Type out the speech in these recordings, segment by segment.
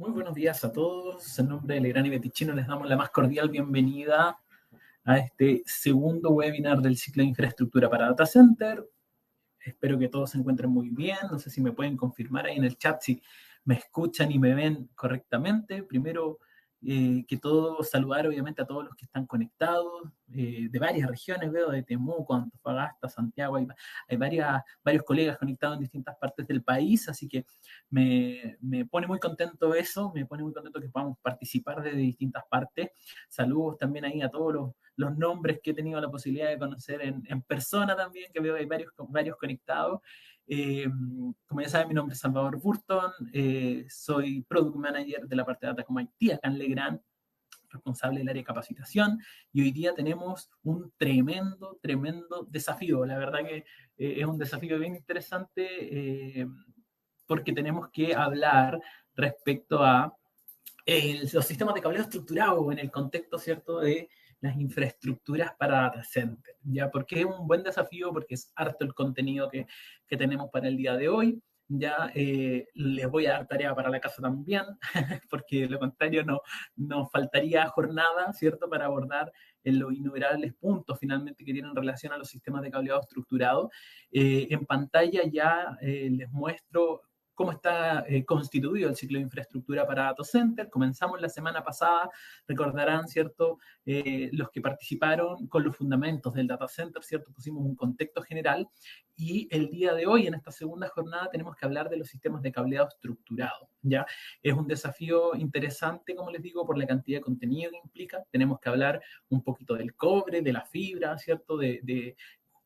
Muy buenos días a todos. En nombre de Legrand y Betichino les damos la más cordial bienvenida a este segundo webinar del ciclo de infraestructura para data center. Espero que todos se encuentren muy bien. No sé si me pueden confirmar ahí en el chat si me escuchan y me ven correctamente. Primero que todo, saludar obviamente a todos los que están conectados de varias regiones. Veo de Temuco, Antofagasta, Santiago. Hay varios colegas conectados en distintas partes del país, así que me pone muy contento eso. Me pone muy contento que podamos participar desde distintas partes. Saludos también ahí a todos los nombres que he tenido la posibilidad de conocer en persona también, que veo que hay varios conectados. Como ya saben, mi nombre es Salvador Burton, soy Product Manager de la parte de Data como IT acá en Legrand, responsable del área de capacitación, y hoy día tenemos un tremendo desafío. La verdad que es un desafío bien interesante porque tenemos que hablar respecto a los sistemas de cableado estructurado en el contexto, ¿cierto?, de las infraestructuras para data center, ¿ya? Porque es un buen desafío, porque es harto el contenido que tenemos para el día de hoy. Ya les voy a dar tarea para la casa también, porque de lo contrario nos faltaría jornada, ¿cierto?, para abordar en los innumerables puntos finalmente que tienen relación a los sistemas de cableado estructurado. En pantalla ya les muestro cómo está constituido el ciclo de infraestructura para data center. Comenzamos la semana pasada, recordarán, ¿cierto? Los que participaron con los fundamentos del data center, ¿cierto? Pusimos un contexto general y el día de hoy, en esta segunda jornada, tenemos que hablar de los sistemas de cableado estructurado, ¿ya? Es un desafío interesante, como les digo, por la cantidad de contenido que implica. Tenemos que hablar un poquito del cobre, de la fibra, ¿cierto? De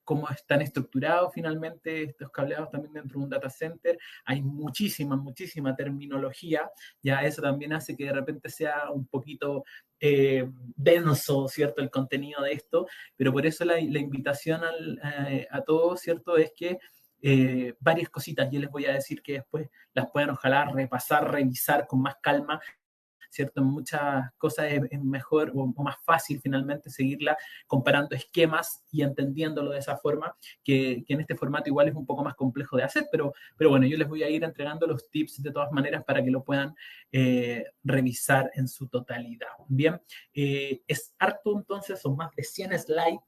cómo están estructurados finalmente estos cableados también dentro de un data center. Hay muchísima terminología, ya eso también hace que de repente sea un poquito denso, ¿cierto?, el contenido de esto, pero por eso la invitación a todos, ¿cierto?, es que varias cositas yo les voy a decir que después las puedan ojalá repasar, revisar con más calma, ¿cierto? En muchas cosas es mejor o más fácil finalmente seguirla comparando esquemas y entendiéndolo de esa forma, que en este formato igual es un poco más complejo de hacer, pero bueno, yo les voy a ir entregando los tips de todas maneras para que lo puedan revisar en su totalidad. Bien, es harto entonces, son más de 100 slides,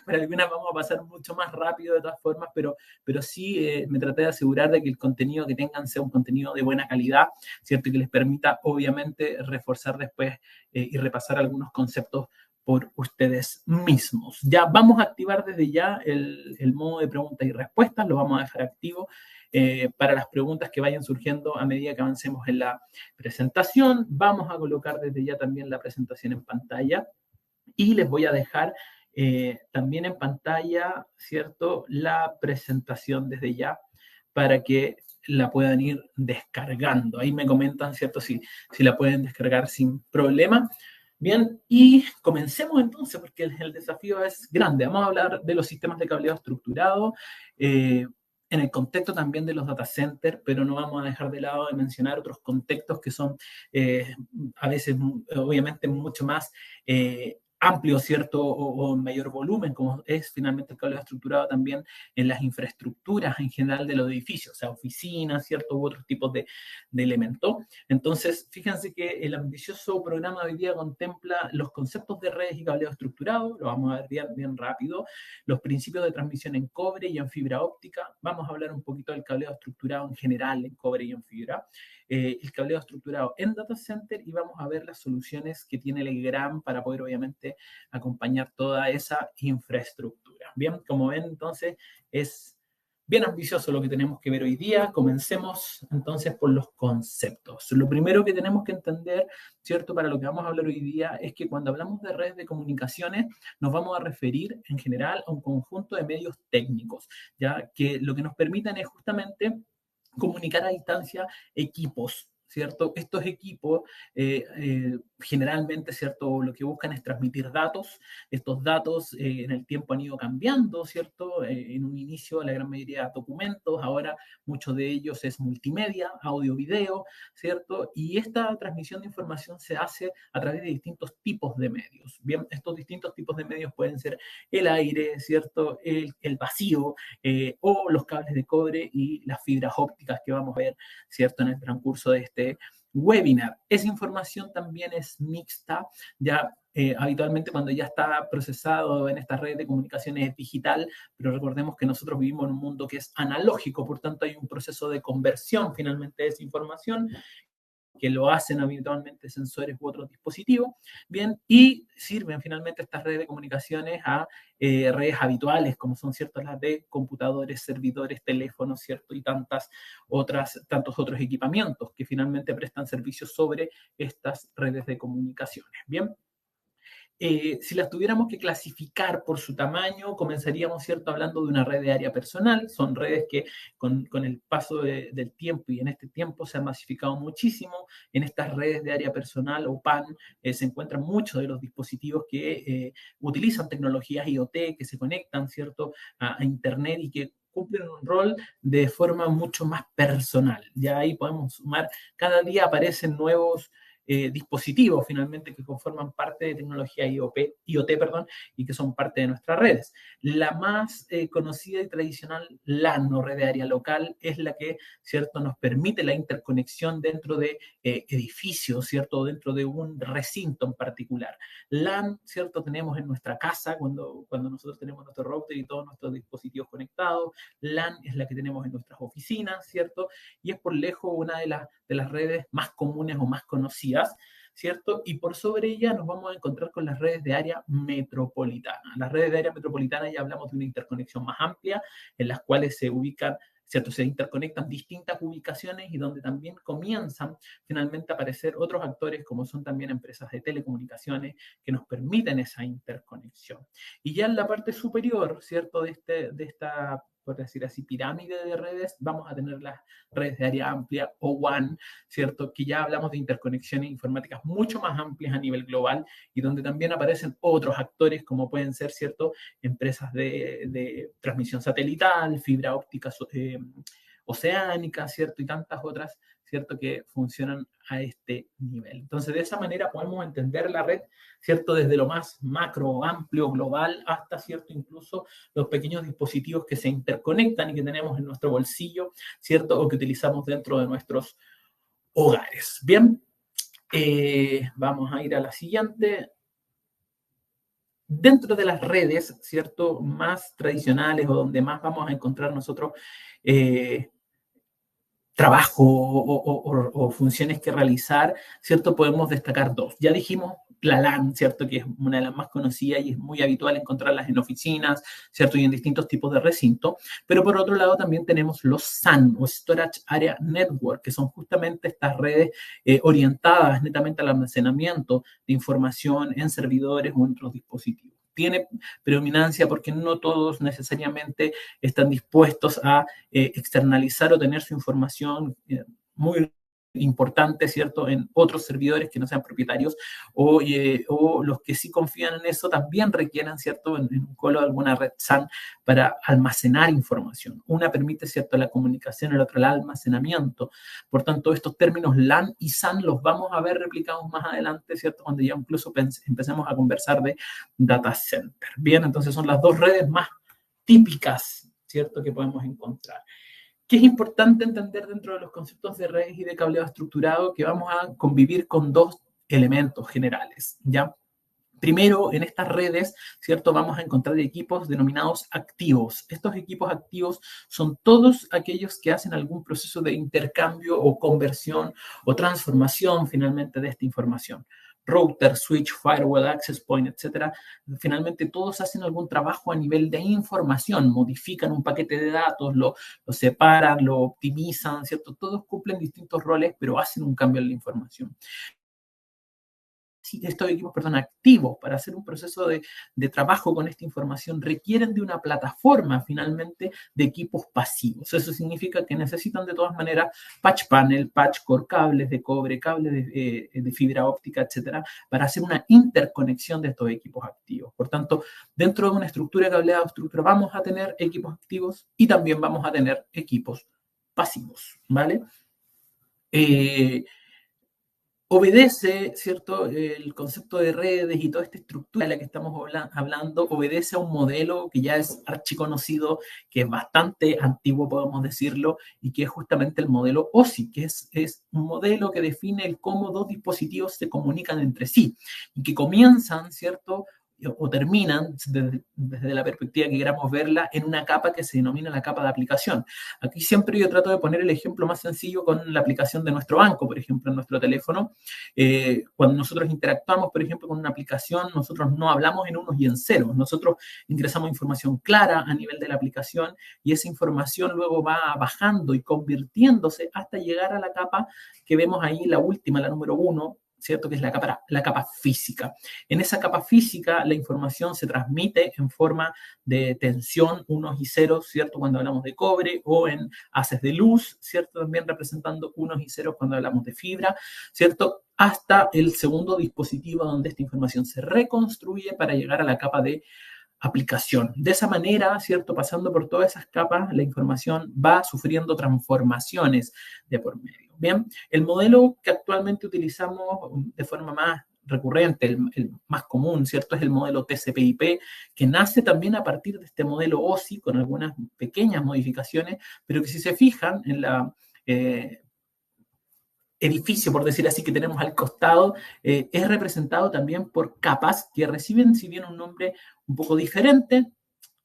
para algunas vamos a pasar mucho más rápido de todas formas, pero sí me traté de asegurar de que el contenido que tengan sea un contenido de buena calidad, ¿cierto? Y que les permita, obviamente, reforzar después y repasar algunos conceptos por ustedes mismos. Ya vamos a activar desde ya el modo de preguntas y respuestas, lo vamos a dejar activo para las preguntas que vayan surgiendo a medida que avancemos en la presentación. Vamos a colocar desde ya también la presentación en pantalla y les voy a dejar también en pantalla, ¿cierto?, la presentación desde ya para que la puedan ir descargando. Ahí me comentan, ¿cierto?, si la pueden descargar sin problema. Bien, y comencemos entonces, porque el desafío es grande. Vamos a hablar de los sistemas de cableado estructurado, en el contexto también de los data centers, pero no vamos a dejar de lado de mencionar otros contextos que son a veces, obviamente, mucho más amplio, ¿cierto? O mayor volumen, como es finalmente el cableado estructurado también en las infraestructuras en general de los edificios, o sea, oficinas, ¿cierto? U otros tipos de elementos. Entonces, fíjense que el ambicioso programa de hoy día contempla los conceptos de redes y cableado estructurado, lo vamos a ver bien rápido, los principios de transmisión en cobre y en fibra óptica, vamos a hablar un poquito del cableado estructurado en general, en cobre y en fibra, el cableado estructurado en data center y vamos a ver las soluciones que tiene Legrand para poder obviamente acompañar toda esa infraestructura. Bien, como ven entonces es bien ambicioso lo que tenemos que ver hoy día. Comencemos entonces por los conceptos. Lo primero que tenemos que entender, ¿cierto?, para lo que vamos a hablar hoy día es que cuando hablamos de redes de comunicaciones nos vamos a referir en general a un conjunto de medios técnicos, ya que lo que nos permiten es justamente comunicar a distancia equipos, ¿cierto? Estos equipos generalmente, ¿cierto?, lo que buscan es transmitir datos. Estos datos en el tiempo han ido cambiando, ¿cierto? En un inicio la gran mayoría documentos, ahora muchos de ellos es multimedia, audio, video, ¿cierto? Y esta transmisión de información se hace a través de distintos tipos de medios. Bien, estos distintos tipos de medios pueden ser el aire, ¿cierto? El vacío, o los cables de cobre y las fibras ópticas que vamos a ver, ¿cierto?, en el transcurso de este webinar. Esa información también es mixta, ya habitualmente cuando ya está procesado en estas redes de comunicaciones es digital, pero recordemos que nosotros vivimos en un mundo que es analógico, por tanto hay un proceso de conversión finalmente de esa información que lo hacen habitualmente sensores u otros dispositivos, bien, y sirven finalmente estas redes de comunicaciones a redes habituales, como son ciertas las de computadores, servidores, teléfonos, ¿cierto? Y tantos otros equipamientos que finalmente prestan servicios sobre estas redes de comunicaciones, bien. Si las tuviéramos que clasificar por su tamaño, comenzaríamos, ¿cierto?, hablando de una red de área personal. Son redes que con el paso del tiempo y en este tiempo se han masificado muchísimo. En estas redes de área personal o PAN se encuentran muchos de los dispositivos que utilizan tecnologías IoT, que se conectan, ¿cierto?, a Internet y que cumplen un rol de forma mucho más personal. Ya ahí podemos sumar, cada día aparecen nuevos dispositivos finalmente que conforman parte de tecnología IoT, perdón, y que son parte de nuestras redes. La más conocida y tradicional LAN o red de área local es la que, ¿cierto?, nos permite la interconexión dentro de edificios, ¿cierto?, dentro de un recinto en particular. LAN, ¿cierto?, tenemos en nuestra casa cuando nosotros tenemos nuestro router y todos nuestros dispositivos conectados. LAN es la que tenemos en nuestras oficinas, ¿cierto? Y es por lejos una de las redes más comunes o más conocidas, ¿cierto? Y por sobre ella nos vamos a encontrar con las redes de área metropolitana. Las redes de área metropolitana ya hablamos de una interconexión más amplia, en las cuales se ubican, ¿cierto? Se interconectan distintas ubicaciones y donde también comienzan finalmente a aparecer otros actores como son también empresas de telecomunicaciones que nos permiten esa interconexión. Y ya en la parte superior, ¿cierto?, de esta, por decir así, pirámide de redes, vamos a tener las redes de área amplia o WAN, ¿cierto? Que ya hablamos de interconexiones informáticas mucho más amplias a nivel global y donde también aparecen otros actores como pueden ser, ¿cierto?, empresas de transmisión satelital, fibra óptica oceánica, ¿cierto? Y tantas otras, ¿cierto?, que funcionan a este nivel. Entonces, de esa manera podemos entender la red, ¿cierto?, desde lo más macro, amplio, global, hasta, ¿cierto?, incluso los pequeños dispositivos que se interconectan y que tenemos en nuestro bolsillo, ¿cierto?, o que utilizamos dentro de nuestros hogares. Bien, vamos a ir a la siguiente. Dentro de las redes, ¿cierto?, más tradicionales o donde más vamos a encontrar nosotros trabajo o funciones que realizar, ¿cierto? Podemos destacar dos. Ya dijimos la LAN, ¿cierto? Que es una de las más conocidas y es muy habitual encontrarlas en oficinas, ¿cierto? Y en distintos tipos de recinto. Pero por otro lado también tenemos los SAN o Storage Area Network, que son justamente estas redes orientadas netamente al almacenamiento de información en servidores o en otros dispositivos. Tiene predominancia porque no todos necesariamente están dispuestos a externalizar o tener su información muy importante, ¿cierto?, en otros servidores que no sean propietarios o los que sí confían en eso también requieran, ¿cierto?, en un colo de alguna red SAN para almacenar información. Una permite, ¿cierto?, la comunicación, el otro el almacenamiento. Por tanto, estos términos LAN y SAN los vamos a ver replicados más adelante, ¿cierto?, cuando ya incluso empecemos a conversar de data center. Bien, entonces son las dos redes más típicas, ¿cierto?, que podemos encontrar. ¿Qué es importante entender dentro de los conceptos de redes y de cableado estructurado? Que vamos a convivir con dos elementos generales, ¿ya? Primero, en estas redes, ¿cierto?, vamos a encontrar equipos denominados activos. Estos equipos activos son todos aquellos que hacen algún proceso de intercambio o conversión o transformación finalmente de esta información. Router, switch, firewall, access point, etcétera. Finalmente todos hacen algún trabajo a nivel de información, modifican un paquete de datos, lo separan, lo optimizan, ¿cierto? Todos cumplen distintos roles, pero hacen un cambio en la información. Estos equipos, activos para hacer un proceso de trabajo con esta información requieren de una plataforma finalmente de equipos pasivos. Eso significa que necesitan de todas maneras patch panel, patch core, cables de cobre, cables de fibra óptica, etcétera, para hacer una interconexión de estos equipos activos. Por tanto, dentro de una estructura de cableado estructura vamos a tener equipos activos y también vamos a tener equipos pasivos, ¿vale? obedece, ¿cierto? El concepto de redes y toda esta estructura de la que estamos hablando obedece a un modelo que ya es archiconocido, que es bastante antiguo, podemos decirlo, y que es justamente el modelo OSI, que es un modelo que define el cómo dos dispositivos se comunican entre sí y que comienzan, ¿cierto? O terminan, desde la perspectiva que queramos verla, en una capa que se denomina la capa de aplicación. Aquí siempre yo trato de poner el ejemplo más sencillo con la aplicación de nuestro banco, por ejemplo, en nuestro teléfono. Cuando nosotros interactuamos, por ejemplo, con una aplicación, nosotros no hablamos en unos y en ceros. Nosotros ingresamos información clara a nivel de la aplicación y esa información luego va bajando y convirtiéndose hasta llegar a la capa que vemos ahí, la última, la número 1, ¿cierto? Que es la capa física. En esa capa física la información se transmite en forma de tensión, unos y ceros, ¿cierto? Cuando hablamos de cobre, o en haces de luz, ¿cierto? También representando unos y ceros cuando hablamos de fibra, ¿cierto? Hasta el segundo dispositivo donde esta información se reconstruye para llegar a la capa de aplicación. De esa manera, ¿cierto? Pasando por todas esas capas, la información va sufriendo transformaciones de por medio. Bien, el modelo que actualmente utilizamos de forma más recurrente, el más común, ¿cierto? Es el modelo TCP/IP, que nace también a partir de este modelo OSI con algunas pequeñas modificaciones, pero que si se fijan en la edificio, por decir así, que tenemos al costado, es representado también por capas que reciben, si bien un nombre un poco diferente,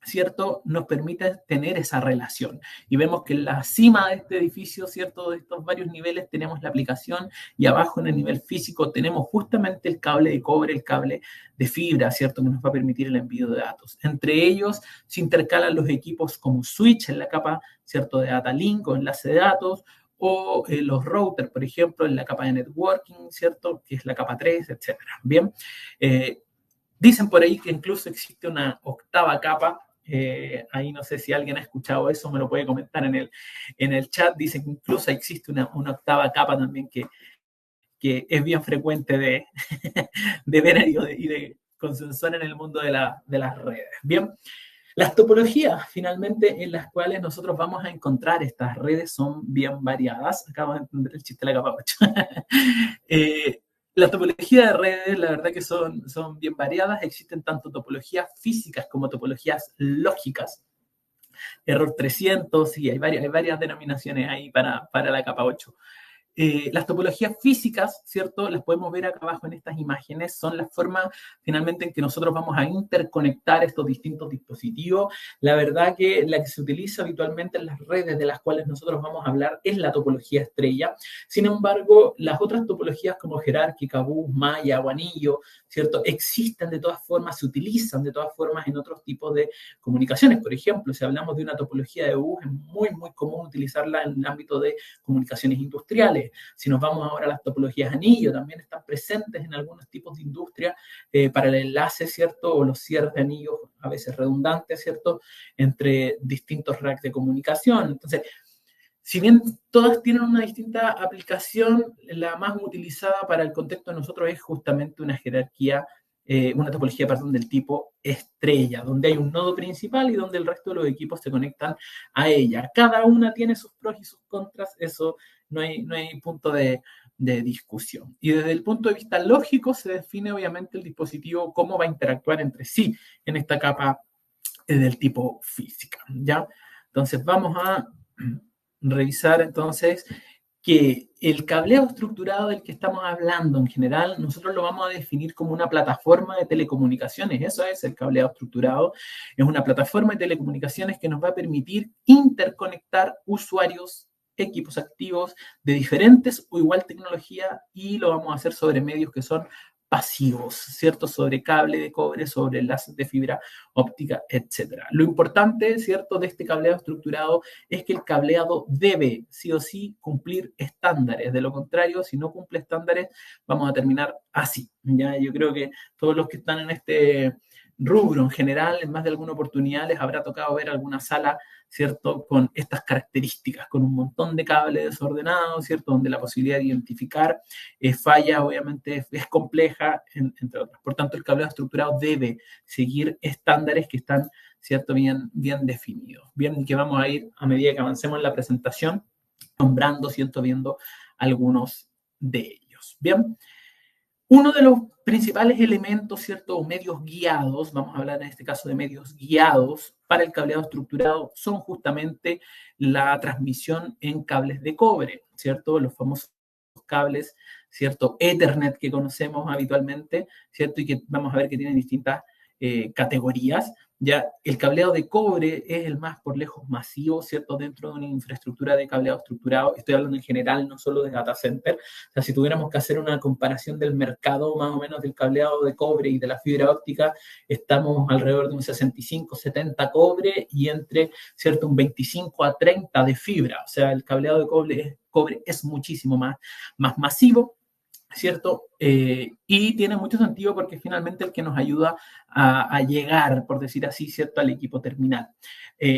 ¿cierto? Nos permite tener esa relación. Y vemos que en la cima de este edificio, ¿cierto? De estos varios niveles tenemos la aplicación y abajo en el nivel físico tenemos justamente el cable de cobre, el cable de fibra, ¿cierto? Que nos va a permitir el envío de datos. Entre ellos se intercalan los equipos como switch en la capa, ¿cierto? De data link o enlace de datos, o los routers, por ejemplo, en la capa de networking, ¿cierto? Que es la capa 3, etcétera. Bien, dicen por ahí que incluso existe una octava capa. Ahí no sé si alguien ha escuchado eso, me lo puede comentar en el chat. Dicen que incluso existe una octava capa también que es bien frecuente de ver y de consensuar en el mundo de las redes. Bien, las topologías finalmente en las cuales nosotros vamos a encontrar estas redes son bien variadas. Acabo de entender el chiste de la capa 8. Las topologías de redes, la verdad que son bien variadas. Existen tanto topologías físicas como topologías lógicas. Error 300, y hay varias denominaciones ahí para la capa 8. Las topologías físicas, ¿cierto? Las podemos ver acá abajo en estas imágenes, son las formas finalmente en que nosotros vamos a interconectar estos distintos dispositivos. La verdad que la que se utiliza habitualmente en las redes de las cuales nosotros vamos a hablar es la topología estrella. Sin embargo, las otras topologías como jerárquica, bus, malla o anillo, ¿cierto? Existen de todas formas, se utilizan de todas formas en otros tipos de comunicaciones. Por ejemplo, si hablamos de una topología de bus, es muy, muy común utilizarla en el ámbito de comunicaciones industriales. Si nos vamos ahora a las topologías anillo, también están presentes en algunos tipos de industria para el enlace, ¿cierto? O los cierres de anillos, a veces redundantes, ¿cierto? Entre distintos racks de comunicación. Entonces, si bien todas tienen una distinta aplicación, la más utilizada para el contexto de nosotros es justamente una jerarquía, una topología, perdón, del tipo estrella, donde hay un nodo principal y donde el resto de los equipos se conectan a ella. Cada una tiene sus pros y sus contras, eso no hay punto de discusión. Y desde el punto de vista lógico se define obviamente el dispositivo, cómo va a interactuar entre sí en esta capa del tipo física, ¿ya? Entonces vamos a revisar entonces que el cableado estructurado del que estamos hablando en general, nosotros lo vamos a definir como una plataforma de telecomunicaciones. Eso es el cableado estructurado. Es una plataforma de telecomunicaciones que nos va a permitir interconectar usuarios, equipos activos de diferentes o igual tecnología, y lo vamos a hacer sobre medios que son pasivos, ¿cierto? Sobre cable de cobre, sobre enlaces de fibra óptica, etcétera. Lo importante, ¿cierto?, de este cableado estructurado es que el cableado debe, sí o sí, cumplir estándares. De lo contrario, si no cumple estándares, vamos a terminar así. Ya, yo creo que todos los que están en este rubro en general, en más de alguna oportunidad les habrá tocado ver alguna sala, ¿cierto?, con estas características, con un montón de cables desordenados, ¿cierto?, donde la posibilidad de identificar fallas obviamente es compleja, entre otras. Por tanto, el cableado estructurado debe seguir estándares que están, ¿cierto?, bien definidos. Bien, y que vamos a ir a medida que avancemos en la presentación, nombrando, ¿cierto?, viendo algunos de ellos. metros. Bien. Uno de los principales elementos, ¿cierto? O medios guiados, vamos a hablar en este caso de medios guiados para el cableado estructurado, son justamente la transmisión en cables de cobre, ¿cierto? Los famosos cables, ¿cierto? Ethernet que conocemos habitualmente, ¿cierto? Y que vamos a ver que tienen distintas categorías. Ya el cableado de cobre es el más por lejos masivo, ¿cierto? Dentro de una infraestructura de cableado estructurado. Estoy hablando en general, no solo de data center. O sea, si tuviéramos que hacer una comparación del mercado más o menos del cableado de cobre y de la fibra óptica, estamos alrededor de un 65-70 cobre y entre, ¿cierto? Un 25 a 30 de fibra. O sea, el cableado de cobre es muchísimo más masivo, ¿cierto? Y tiene mucho sentido porque es finalmente el que nos ayuda a llegar, por decir así, ¿cierto?, al equipo terminal.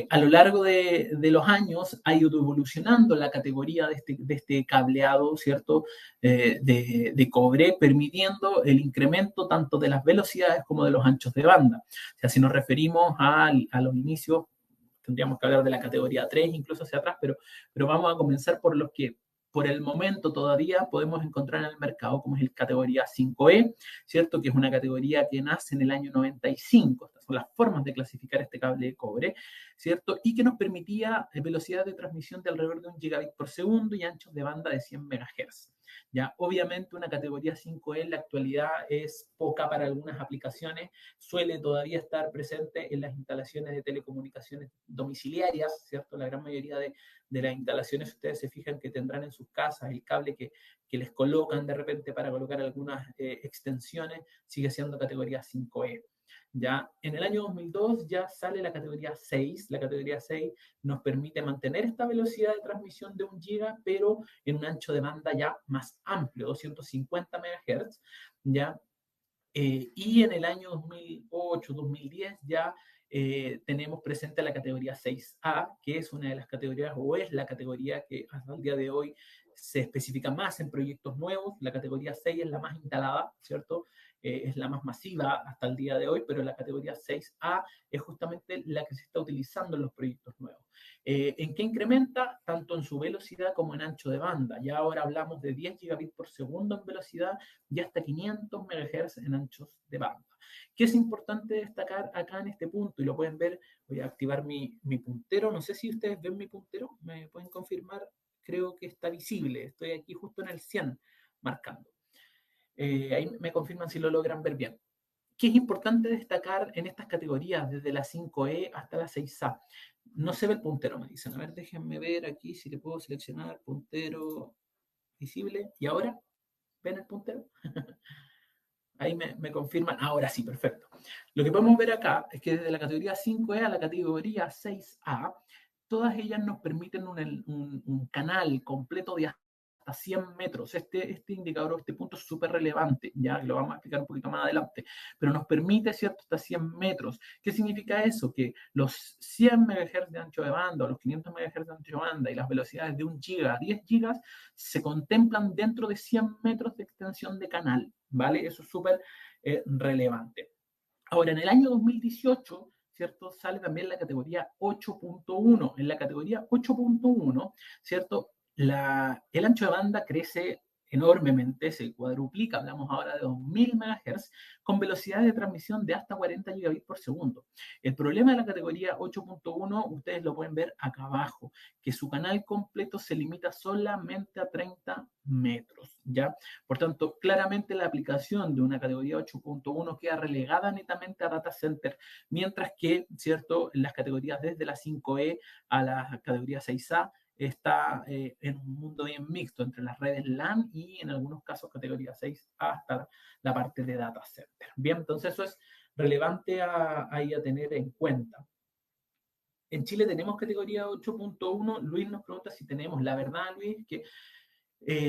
A lo largo de los años ha ido evolucionando la categoría de este cableado, ¿cierto?, de cobre, permitiendo el incremento tanto de las velocidades como de los anchos de banda. O sea, si nos referimos a los inicios, tendríamos que hablar de la categoría 3, incluso hacia atrás, pero vamos a comenzar por los que por el momento todavía podemos encontrar en el mercado, como es el categoría 5E, ¿cierto? Que es una categoría que nace en el año 95. Estas son las formas de clasificar este cable de cobre, ¿cierto? Y que nos permitía velocidad de transmisión de alrededor de 1 gigabit por segundo y anchos de banda de 100 megahertz. Ya, obviamente una categoría 5E en la actualidad es poca para algunas aplicaciones, suele todavía estar presente en las instalaciones de telecomunicaciones domiciliarias, ¿cierto? La gran mayoría de las instalaciones, ustedes se fijan que tendrán en sus casas el cable que les colocan de repente para colocar algunas extensiones, sigue siendo categoría 5E. Ya en el año 2002 ya sale la categoría 6. La categoría 6 nos permite mantener esta velocidad de transmisión de 1 giga, pero en un ancho de banda ya más amplio, 250 MHz, ¿ya? Y en el año 2008-2010 ya tenemos presente la categoría 6A, que es una de las categorías, o es la categoría que hasta el día de hoy se especifica más en proyectos nuevos. La categoría 6 es la más instalada, ¿cierto? Es la más masiva hasta el día de hoy, pero la categoría 6A es justamente la que se está utilizando en los proyectos nuevos. ¿En qué incrementa? Tanto en su velocidad como en ancho de banda. Ya ahora hablamos de 10 gigabits por segundo en velocidad y hasta 500 MHz en anchos de banda. ¿Qué es importante destacar acá en este punto? Y lo pueden ver, voy a activar mi puntero. No sé si ustedes ven mi puntero, me pueden confirmar. Creo que está visible. Estoy aquí justo en el 100 marcando. Ahí me confirman si lo logran ver bien. ¿Qué es importante destacar en estas categorías, desde la 5E hasta la 6A? No se ve el puntero, me dicen. A ver, déjenme ver aquí si le puedo seleccionar puntero visible. ¿Y ahora? ¿Ven el puntero? Ahí me confirman. Ahora sí, perfecto. Lo que podemos ver acá es que desde la categoría 5E a la categoría 6A, todas ellas nos permiten un canal completo de hasta 100 metros. Este indicador, este punto es súper relevante, ya lo vamos a explicar un poquito más adelante, pero nos permite, ¿cierto?, hasta 100 metros. ¿Qué significa eso? Que los 100 MHz de ancho de banda o los 500 MHz de ancho de banda y las velocidades de 1 giga a 10 gigas se contemplan dentro de 100 metros de extensión de canal, ¿vale? Eso es súper relevante. Ahora, en el año 2018, ¿cierto?, sale también la categoría 8.1. En la categoría 8.1, ¿cierto?, el ancho de banda crece enormemente, se cuadruplica, hablamos ahora de 2000 MHz, con velocidades de transmisión de hasta 40 gigabits por segundo. El problema de la categoría 8.1, ustedes lo pueden ver acá abajo, que su canal completo se limita solamente a 30 metros, ¿ya? Por tanto, claramente la aplicación de una categoría 8.1 queda relegada netamente a data center, mientras que, ¿cierto?, en las categorías desde la 5E a la categoría 6A está en un mundo bien mixto entre las redes LAN y en algunos casos categoría 6 hasta la parte de data center. Bien, entonces eso es relevante ahí a tener en cuenta. En Chile tenemos categoría 8.1. Luis nos pregunta si tenemos. La verdad, Luis, que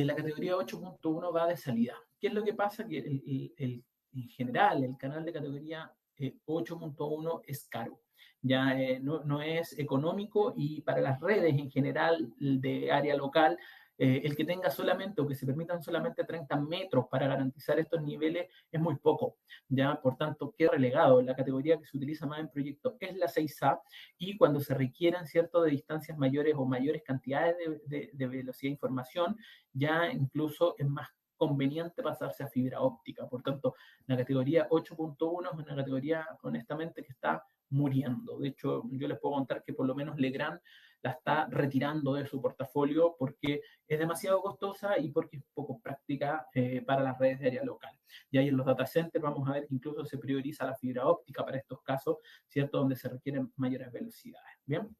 la categoría 8.1 va de salida. ¿Qué es lo que pasa? Que en general el canal de categoría 8.1 es caro. Ya no es económico y para las redes en general de área local, el que tenga solamente o que se permitan solamente 30 metros para garantizar estos niveles es muy poco. Ya, por tanto, queda relegado. La categoría que se utiliza más en proyectos es la 6A y cuando se requieren, ¿cierto?, de distancias mayores o mayores cantidades de velocidad de información, ya incluso es más conveniente pasarse a fibra óptica. Por tanto, la categoría 8.1 es una categoría, honestamente, que está muriendo. De hecho, yo les puedo contar que por lo menos Legrand la está retirando de su portafolio porque es demasiado costosa y porque es poco práctica para las redes de área local. Y ahí en los data centers vamos a ver que incluso se prioriza la fibra óptica para estos casos, ¿cierto? Donde se requieren mayores velocidades. Bien.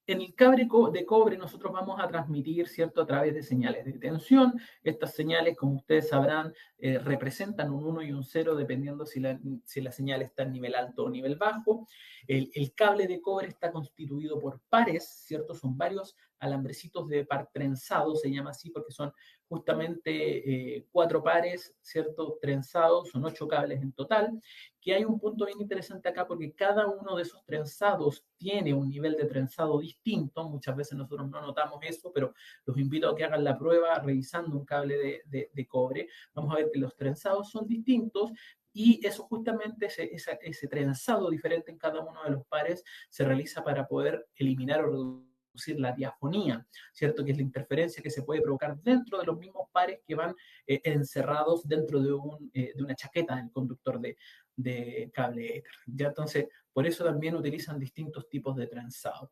En el cable de cobre nosotros vamos a transmitir, ¿cierto?, a través de señales de tensión. Estas señales, como ustedes sabrán, representan un 1 y un 0 dependiendo si la señal está en nivel alto o nivel bajo. El cable de cobre está constituido por pares, ¿cierto? Son varios alambrecitos de par trenzado, se llama así porque son justamente 4 pares, ¿cierto?, trenzados, son 8 cables en total. Que hay un punto bien interesante acá porque cada uno de esos trenzados tiene un nivel de trenzado distinto. Muchas veces nosotros no notamos eso, pero los invito a que hagan la prueba revisando un cable de cobre. Vamos a ver que los trenzados son distintos y eso justamente, ese trenzado diferente en cada uno de los pares se realiza para poder eliminar o reducir la diafonía, ¿cierto? Que es la interferencia que se puede provocar dentro de los mismos pares que van encerrados dentro de una chaqueta del conductor de cable Ether. ¿Ya? Entonces, por eso también utilizan distintos tipos de trenzado.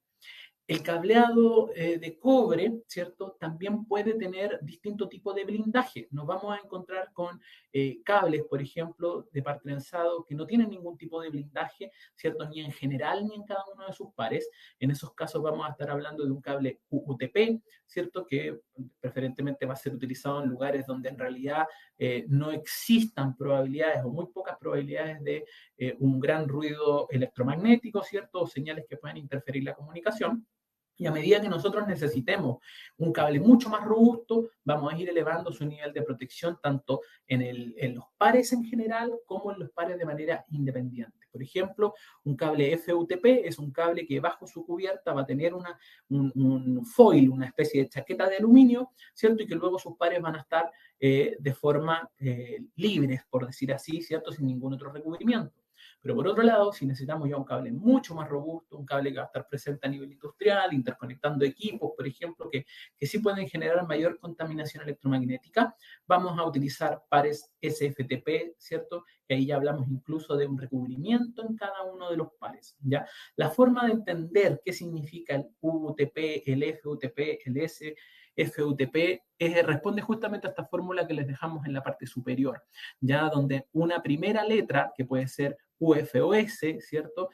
El cableado de cobre, ¿cierto? También puede tener distinto tipo de blindaje. Nos vamos a encontrar con cables, por ejemplo, de par trenzado que no tienen ningún tipo de blindaje, ¿cierto? Ni en general ni en cada uno de sus pares. En esos casos vamos a estar hablando de un cable UTP, ¿cierto? Que preferentemente va a ser utilizado en lugares donde en realidad no existan probabilidades o muy pocas probabilidades de un gran ruido electromagnético, ¿cierto? O señales que puedan interferir la comunicación. Y a medida que nosotros necesitemos un cable mucho más robusto, vamos a ir elevando su nivel de protección tanto en los pares en general como en los pares de manera independiente. Por ejemplo, un cable FUTP es un cable que bajo su cubierta va a tener un foil, una especie de chaqueta de aluminio, ¿cierto? Y que luego sus pares van a estar de forma libres, por decir así, ¿cierto? Sin ningún otro recubrimiento. Pero por otro lado, si necesitamos ya un cable mucho más robusto, un cable que va a estar presente a nivel industrial, interconectando equipos, por ejemplo, que sí pueden generar mayor contaminación electromagnética, vamos a utilizar pares SFTP, ¿cierto? Que ahí ya hablamos incluso de un recubrimiento en cada uno de los pares, ¿ya? La forma de entender qué significa el UTP, el FUTP, el SFUTP, responde justamente a esta fórmula que les dejamos en la parte superior, ya donde una primera letra, que puede ser UF o S, ¿cierto?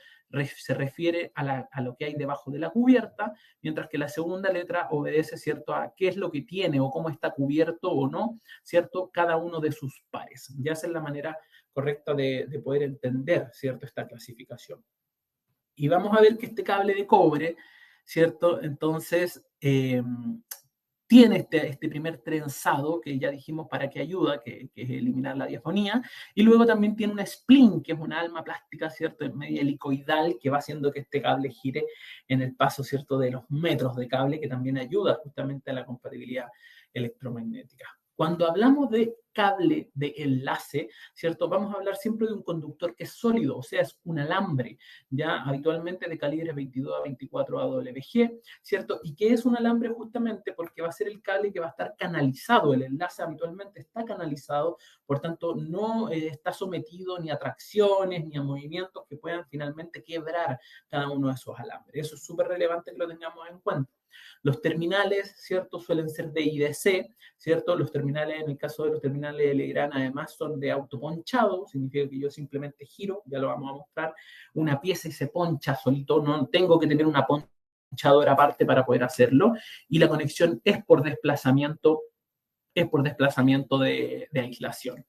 Se refiere a lo que hay debajo de la cubierta, mientras que la segunda letra obedece, ¿cierto?, a qué es lo que tiene o cómo está cubierto o no, ¿cierto?, cada uno de sus pares. Ya esa es la manera correcta de poder entender, ¿cierto?, esta clasificación. Y vamos a ver que este cable de cobre, ¿cierto?, entonces tiene este primer trenzado que ya dijimos para qué ayuda, que es eliminar la diafonía, y luego también tiene un splint, que es una alma plástica, ¿cierto?, en medio helicoidal, que va haciendo que este cable gire en el paso, ¿cierto?, de los metros de cable, que también ayuda justamente a la compatibilidad electromagnética. Cuando hablamos de cable de enlace, ¿cierto? Vamos a hablar siempre de un conductor que es sólido, o sea, es un alambre, ya habitualmente de calibre 22 a 24 AWG, ¿cierto? Y que es un alambre justamente porque va a ser el cable que va a estar canalizado, el enlace habitualmente está canalizado, por tanto no está sometido ni a tracciones ni a movimientos que puedan finalmente quebrar cada uno de esos alambres. Eso es súper relevante que lo tengamos en cuenta. Los terminales, ¿cierto?, suelen ser de IDC, ¿cierto? Los terminales, en el caso de los terminales de Legrand, además son de autoponchado, significa que yo simplemente giro, ya lo vamos a mostrar, una pieza y se poncha solito, no tengo que tener una ponchadora aparte para poder hacerlo, y la conexión es por desplazamiento de aislación.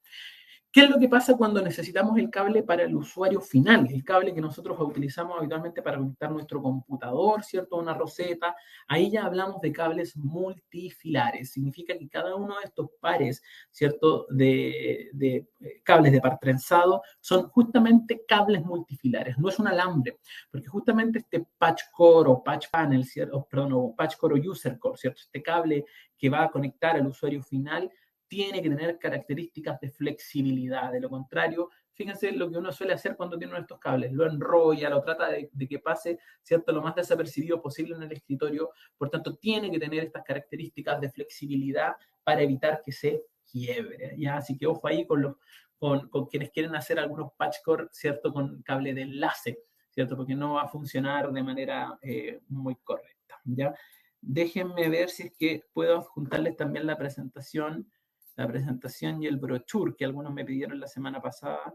¿Qué es lo que pasa cuando necesitamos el cable para el usuario final? El cable que nosotros utilizamos habitualmente para conectar nuestro computador, ¿cierto? Una roseta. Ahí ya hablamos de cables multifilares. Significa que cada uno de estos pares, ¿cierto?, de cables de par trenzado son justamente cables multifilares. No es un alambre, porque justamente este patch core o patch panel, ¿cierto? Perdón, o patch core o user core, ¿cierto? Este cable que va a conectar al usuario final tiene que tener características de flexibilidad. De lo contrario, fíjense lo que uno suele hacer cuando tiene uno de estos cables, lo enrolla, lo trata de que pase, ¿cierto?, lo más desapercibido posible en el escritorio, por tanto tiene que tener estas características de flexibilidad para evitar que se quiebre, ¿ya? Así que ojo ahí con quienes quieren hacer algunos patchcore, ¿cierto?, con cable de enlace, ¿cierto?, porque no va a funcionar de manera muy correcta, ¿ya? Déjenme ver si es que puedo juntarles también la presentación y el brochure que algunos me pidieron la semana pasada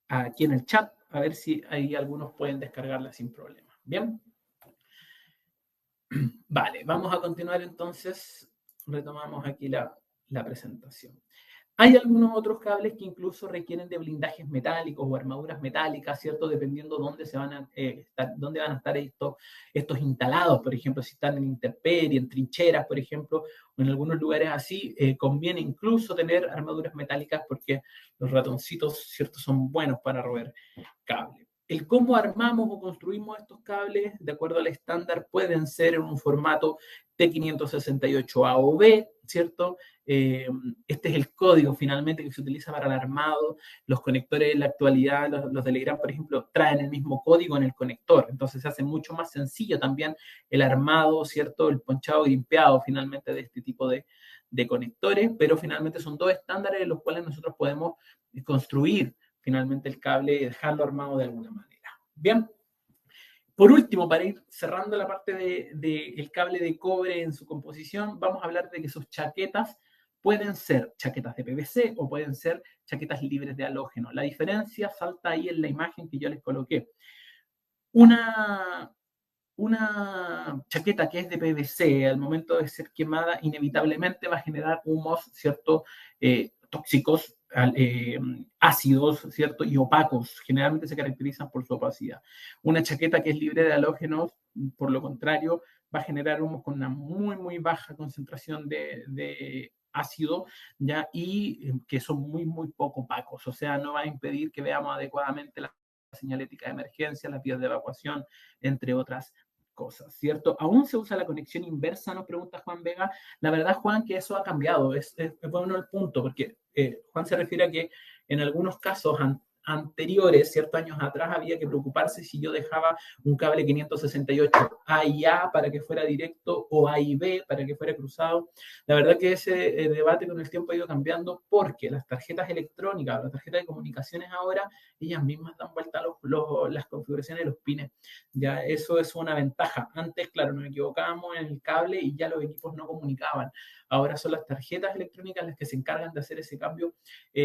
aquí en el chat, a ver si ahí algunos pueden descargarla sin problema. Bien. Vale, vamos a continuar entonces. Retomamos aquí la presentación. Hay algunos otros cables que incluso requieren de blindajes metálicos o armaduras metálicas, ¿cierto? Dependiendo dónde dónde van a estar estos instalados, por ejemplo, si están en intemperie, en trincheras, por ejemplo, o en algunos lugares así, conviene incluso tener armaduras metálicas porque los ratoncitos, ¿cierto?, son buenos para roer cable. El cómo armamos o construimos estos cables, de acuerdo al estándar, pueden ser en un formato T568A o B, ¿cierto? Este es el código finalmente que se utiliza para el armado. Los conectores en la actualidad, los de Legrand, por ejemplo, traen el mismo código en el conector. Entonces se hace mucho más sencillo también el armado, ¿cierto? El ponchado grimpeado finalmente de este tipo de conectores, pero finalmente son dos estándares en los cuales nosotros podemos construir finalmente el cable y dejarlo armado de alguna manera. Bien. Por último, para ir cerrando la parte del cable de cobre en su composición, vamos a hablar de que sus chaquetas pueden ser chaquetas de PVC o pueden ser chaquetas libres de halógeno. La diferencia salta ahí en la imagen que yo les coloqué. Una chaqueta que es de PVC, al momento de ser quemada, inevitablemente va a generar humos, ¿cierto? Tóxicos, ácidos, ¿cierto? Y opacos. Generalmente se caracterizan por su opacidad. Una chaqueta que es libre de halógenos, por lo contrario, va a generar humos con una muy, muy baja concentración de ácido, ¿ya? Y que son muy, muy poco opacos. O sea, no va a impedir que veamos adecuadamente la señalética de emergencia, las vías de evacuación, entre otras cosas, ¿cierto? ¿Aún se usa la conexión inversa? Nos pregunta Juan Vega. La verdad, Juan, que eso ha cambiado. Es bueno el punto, porque Juan se refiere a que en algunos casos anteriores, ciertos años atrás, había que preocuparse si yo dejaba un cable 568 A y A para que fuera directo o A y B para que fuera cruzado. La verdad que ese debate con el tiempo ha ido cambiando porque las tarjetas electrónicas, las tarjetas de comunicaciones ahora, ellas mismas dan vuelta a las configuraciones de los pines. Ya eso es una ventaja. Antes, claro, nos equivocábamos en el cable y ya los equipos no comunicaban. Ahora son las tarjetas electrónicas las que se encargan de hacer ese cambio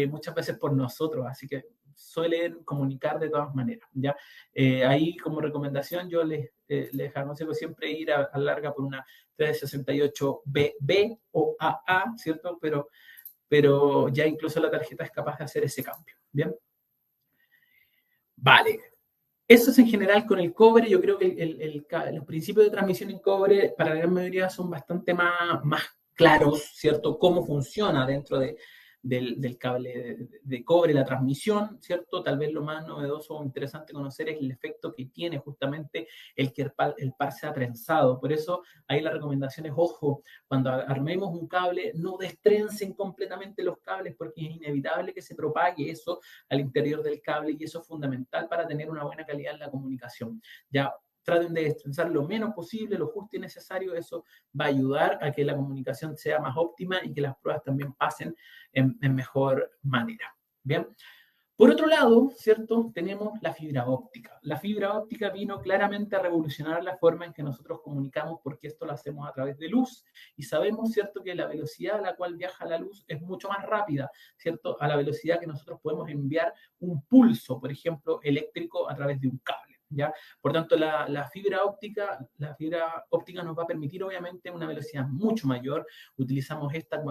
muchas veces por nosotros, así que suelen comunicar de todas maneras, ¿ya? Ahí como recomendación yo les aconsejo siempre ir a larga por una 368BB o AA, ¿cierto? Pero ya incluso la tarjeta es capaz de hacer ese cambio, ¿bien? Vale. Eso es en general con el cobre. Yo creo que los principios de transmisión en cobre para la gran mayoría son bastante más claros, ¿cierto? Cómo funciona dentro del cable de cobre la transmisión, ¿cierto? Tal vez lo más novedoso o interesante conocer es el efecto que tiene justamente el que el par sea trenzado. Por eso ahí la recomendación es, ojo, cuando armemos un cable, no destrencen completamente los cables porque es inevitable que se propague eso al interior del cable y eso es fundamental para tener una buena calidad en la comunicación. Ya traten de destrenzar lo menos posible, lo justo y necesario, eso va a ayudar a que la comunicación sea más óptima y que las pruebas también pasen en mejor manera. Bien. Por otro lado, ¿cierto? Tenemos la fibra óptica. La fibra óptica vino claramente a revolucionar la forma en que nosotros comunicamos porque esto lo hacemos a través de luz y sabemos, ¿cierto?, que la velocidad a la cual viaja la luz es mucho más rápida, ¿cierto?, a la velocidad que nosotros podemos enviar un pulso, por ejemplo, eléctrico a través de un cable. ¿Ya? Por tanto, la fibra óptica nos va a permitir obviamente una velocidad mucho mayor. Utilizamos esta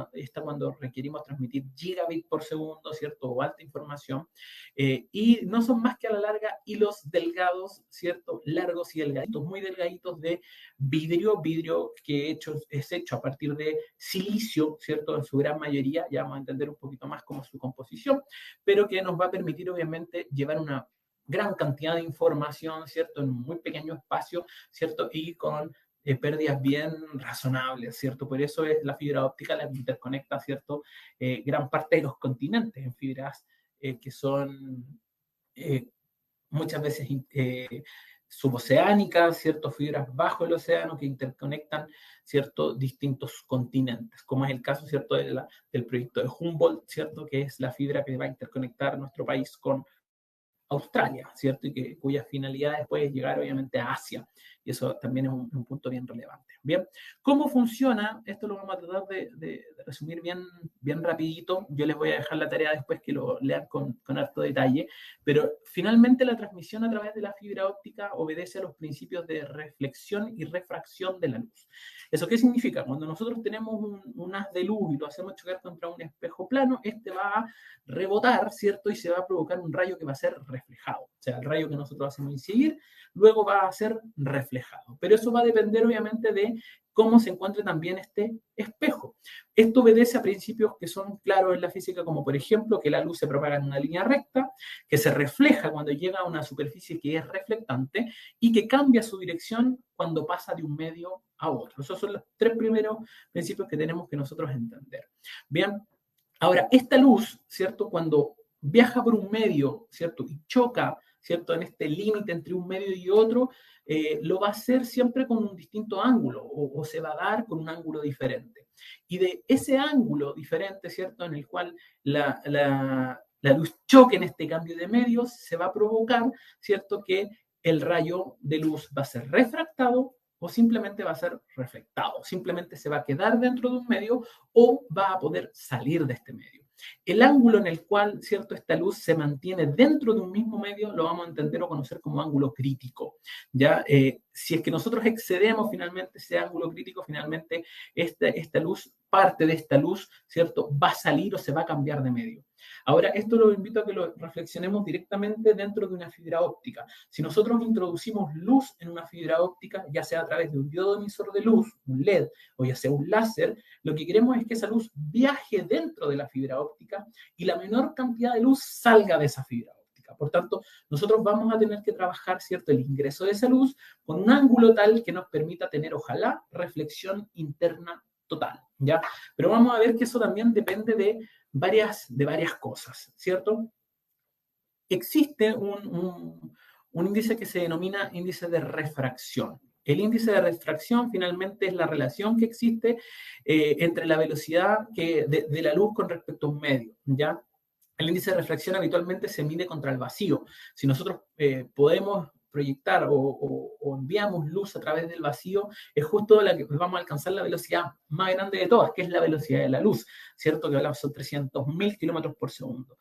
cuando requerimos transmitir gigabit por segundo, ¿cierto? O alta información. Y no son más que a la larga hilos delgados, ¿cierto? Largos y delgaditos, muy delgaditos de vidrio que es hecho a partir de silicio, ¿cierto? En su gran mayoría, ya vamos a entender un poquito más cómo es su composición, pero que nos va a permitir obviamente llevar una gran cantidad de información, ¿cierto? En un muy pequeño espacio, ¿cierto? Y con pérdidas bien razonables, ¿cierto? Por eso es la fibra óptica la que interconecta, ¿cierto? Gran parte de los continentes en fibras que son muchas veces suboceánicas, ¿cierto? Fibras bajo el océano que interconectan, ¿cierto? Distintos continentes, como es el caso, ¿cierto? Del proyecto de Humboldt, ¿cierto? Que es la fibra que va a interconectar nuestro país con Australia, ¿cierto? Y cuya finalidad después es llegar obviamente a Asia. Y eso también es un punto bien relevante. Bien, ¿cómo funciona? Esto lo vamos a tratar de resumir bien rapidito. Yo les voy a dejar la tarea después que lo lean con harto detalle. Pero finalmente la transmisión a través de la fibra óptica obedece a los principios de reflexión y refracción de la luz. ¿Eso qué significa? Cuando nosotros tenemos un haz de luz y lo hacemos chocar contra un espejo plano, este va a rebotar, ¿cierto? Y se va a provocar un rayo que va a ser reflejado. O sea, el rayo que nosotros hacemos incidir, luego va a ser reflejado. Pero eso va a depender, obviamente, de cómo se encuentre también este espejo. Esto obedece a principios que son claros en la física, como por ejemplo que la luz se propaga en una línea recta, que se refleja cuando llega a una superficie que es reflectante y que cambia su dirección cuando pasa de un medio a otro. Esos son los tres primeros principios que tenemos que nosotros entender. Bien, ahora, esta luz, ¿cierto? Cuando viaja por un medio, ¿cierto? Y choca, ¿cierto? En este límite entre un medio y otro, lo va a hacer siempre con un distinto ángulo o se va a dar con un ángulo diferente. Y de ese ángulo diferente, ¿cierto? En el cual la luz choque en este cambio de medios, se va a provocar, ¿cierto? Que el rayo de luz va a ser refractado o simplemente va a ser reflectado, simplemente se va a quedar dentro de un medio o va a poder salir de este medio. El ángulo en el cual, ¿cierto?, esta luz se mantiene dentro de un mismo medio lo vamos a entender o conocer como ángulo crítico. ¿Ya? Si es que nosotros excedemos finalmente ese ángulo crítico, finalmente esta luz, parte de esta luz, ¿cierto?, va a salir o se va a cambiar de medio. Ahora, esto lo invito a que lo reflexionemos directamente dentro de una fibra óptica. Si nosotros introducimos luz en una fibra óptica, ya sea a través de un diodo emisor de luz, un LED, o ya sea un láser, lo que queremos es que esa luz viaje dentro de la fibra óptica y la menor cantidad de luz salga de esa fibra óptica. Por tanto, nosotros vamos a tener que trabajar, ¿cierto?, el ingreso de esa luz con un ángulo tal que nos permita tener, ojalá, reflexión interna total, ¿ya? Pero vamos a ver que eso también depende de varias cosas, ¿cierto? Existe un índice que se denomina índice de refracción. El índice de refracción finalmente es la relación que existe entre la velocidad de la luz con respecto a un medio, ¿ya? El índice de refracción habitualmente se mide contra el vacío. Si nosotros podemos proyectar o enviamos luz a través del vacío, es justo la que vamos a alcanzar la velocidad más grande de todas, que es la velocidad de la luz, ¿cierto? Que hablamos son 300.000 kilómetros por segundo.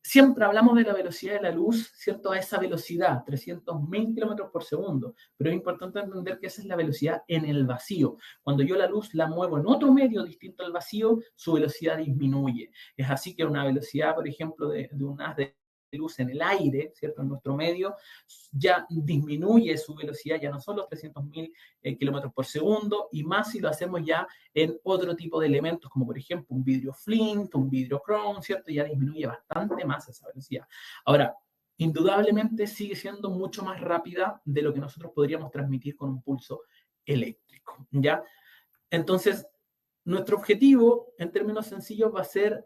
Siempre hablamos de la velocidad de la luz, ¿cierto? A esa velocidad, 300.000 kilómetros por segundo, pero es importante entender que esa es la velocidad en el vacío. Cuando yo la luz la muevo en otro medio distinto al vacío, su velocidad disminuye. Es así que una velocidad, por ejemplo, de un haz de luz en el aire, ¿cierto? En nuestro medio, ya disminuye su velocidad, ya no son los 300.000 kilómetros por segundo, y más si lo hacemos ya en otro tipo de elementos, como por ejemplo un vidrio flint, un vidrio chrome, ¿cierto? Ya disminuye bastante más esa velocidad. Ahora, indudablemente sigue siendo mucho más rápida de lo que nosotros podríamos transmitir con un pulso eléctrico, ¿ya? Entonces, nuestro objetivo, en términos sencillos, va a ser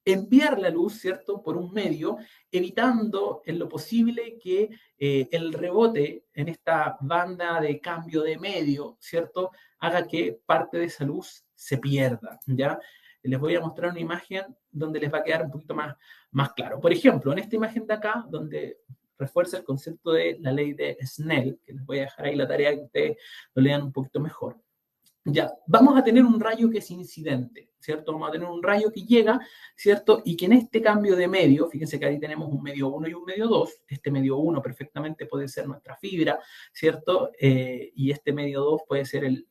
enviar la luz, ¿cierto?, por un medio, evitando en lo posible que el rebote en esta banda de cambio de medio, ¿cierto?, haga que parte de esa luz se pierda, ¿ya? Les voy a mostrar una imagen donde les va a quedar un poquito más claro. Por ejemplo, en esta imagen de acá, donde refuerza el concepto de la ley de Snell, que les voy a dejar ahí la tarea que ustedes lo lean un poquito mejor. Ya, vamos a tener un rayo que es incidente, ¿cierto? Vamos a tener un rayo que llega, ¿cierto? Y que en este cambio de medio, fíjense que ahí tenemos un medio 1 y un medio 2, este medio 1 perfectamente puede ser nuestra fibra, ¿cierto? Y este medio 2 puede ser el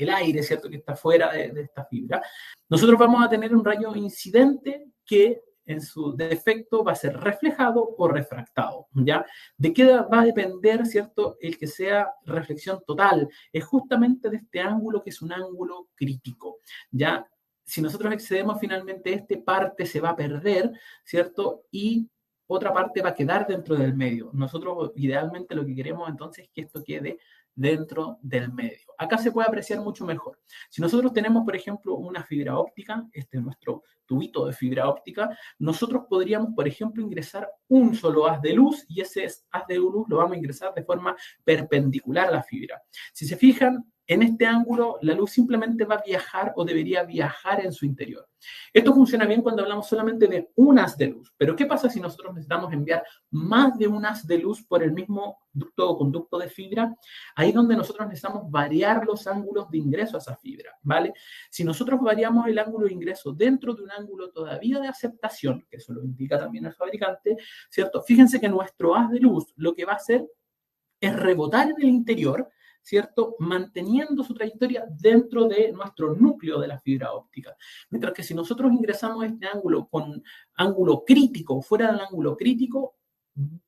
aire, ¿cierto? Que está fuera de esta fibra. Nosotros vamos a tener un rayo incidente que en su defecto va a ser reflejado o refractado, ¿ya? ¿De qué va a depender, ¿cierto?, el que sea reflexión total? Es justamente de este ángulo que es un ángulo crítico, ¿ya? Si nosotros excedemos finalmente parte se va a perder, ¿cierto? Y otra parte va a quedar dentro del medio. Nosotros idealmente lo que queremos entonces es que esto quede dentro del medio. Acá se puede apreciar mucho mejor. Si nosotros tenemos, por ejemplo, una fibra óptica, este es nuestro tubito de fibra óptica, nosotros podríamos, por ejemplo, ingresar un solo haz de luz y ese haz de luz lo vamos a ingresar de forma perpendicular a la fibra. Si se fijan, en este ángulo la luz simplemente va a viajar o debería viajar en su interior. Esto funciona bien cuando hablamos solamente de un haz de luz, pero ¿qué pasa si nosotros necesitamos enviar más de un haz de luz por el mismo ducto o conducto de fibra? Ahí es donde nosotros necesitamos variar los ángulos de ingreso a esa fibra, ¿vale? Si nosotros variamos el ángulo de ingreso dentro de un ángulo todavía de aceptación, que eso lo indica también el fabricante, ¿cierto? Fíjense que nuestro haz de luz lo que va a hacer es rebotar en el interior, ¿cierto? Manteniendo su trayectoria dentro de nuestro núcleo de la fibra óptica. Mientras que si nosotros ingresamos este ángulo con ángulo crítico, fuera del ángulo crítico,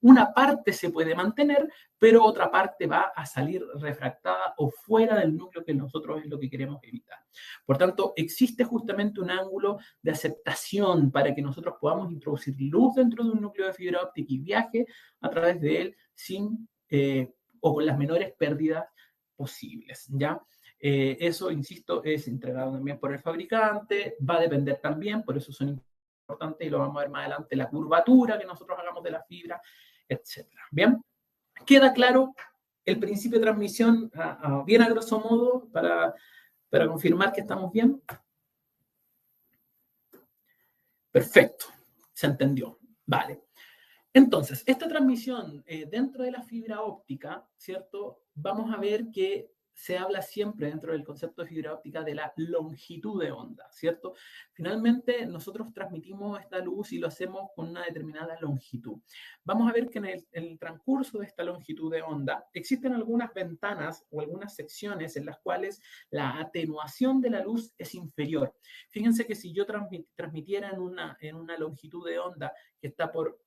una parte se puede mantener, pero otra parte va a salir refractada o fuera del núcleo que nosotros es lo que queremos evitar. Por tanto, existe justamente un ángulo de aceptación para que nosotros podamos introducir luz dentro de un núcleo de fibra óptica y viaje a través de él sin o con las menores pérdidas posibles, ¿ya? Eso, insisto, es entregado también por el fabricante, va a depender también, por eso son importantes y lo vamos a ver más adelante, la curvatura que nosotros hagamos de la fibra, etcétera. Bien, queda claro el principio de transmisión bien a grosso modo para confirmar que estamos bien. Perfecto, se entendió. Vale. Entonces, esta transmisión dentro de la fibra óptica, ¿cierto? Vamos a ver que se habla siempre dentro del concepto de fibra óptica de la longitud de onda, ¿cierto? Finalmente, nosotros transmitimos esta luz y lo hacemos con una determinada longitud. Vamos a ver que en el transcurso de esta longitud de onda existen algunas ventanas o algunas secciones en las cuales la atenuación de la luz es inferior. Fíjense que si yo transmitiera en una longitud de onda que está por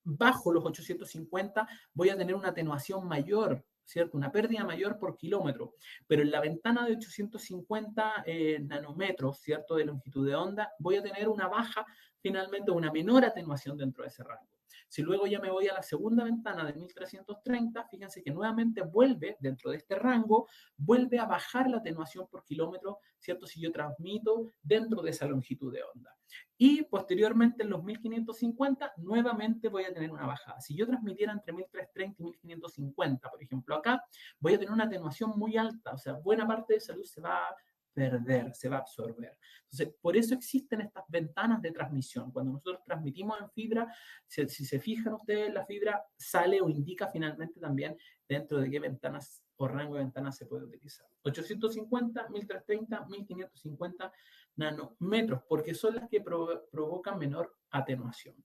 bajo los 850, voy a tener una atenuación mayor, ¿cierto? Una pérdida mayor por kilómetro. Pero en la ventana de 850 nanómetros, ¿cierto? De longitud de onda, voy a tener una baja, finalmente, una menor atenuación dentro de ese rango. Si luego ya me voy a la segunda ventana de 1330, fíjense que nuevamente vuelve, dentro de este rango, vuelve a bajar la atenuación por kilómetro, ¿cierto? Si yo transmito dentro de esa longitud de onda. Y posteriormente en los 1550 nuevamente voy a tener una bajada. Si yo transmitiera entre 1330 y 1550, por ejemplo, acá voy a tener una atenuación muy alta, o sea, buena parte de esa luz se va a perder, se va a absorber. Entonces, por eso existen estas ventanas de transmisión. Cuando nosotros transmitimos en fibra, si se fijan ustedes, la fibra sale o indica finalmente también dentro de qué ventanas o rango de ventanas se puede utilizar. 850, 1330, 1550 nanómetros, porque son las que provocan menor atenuación.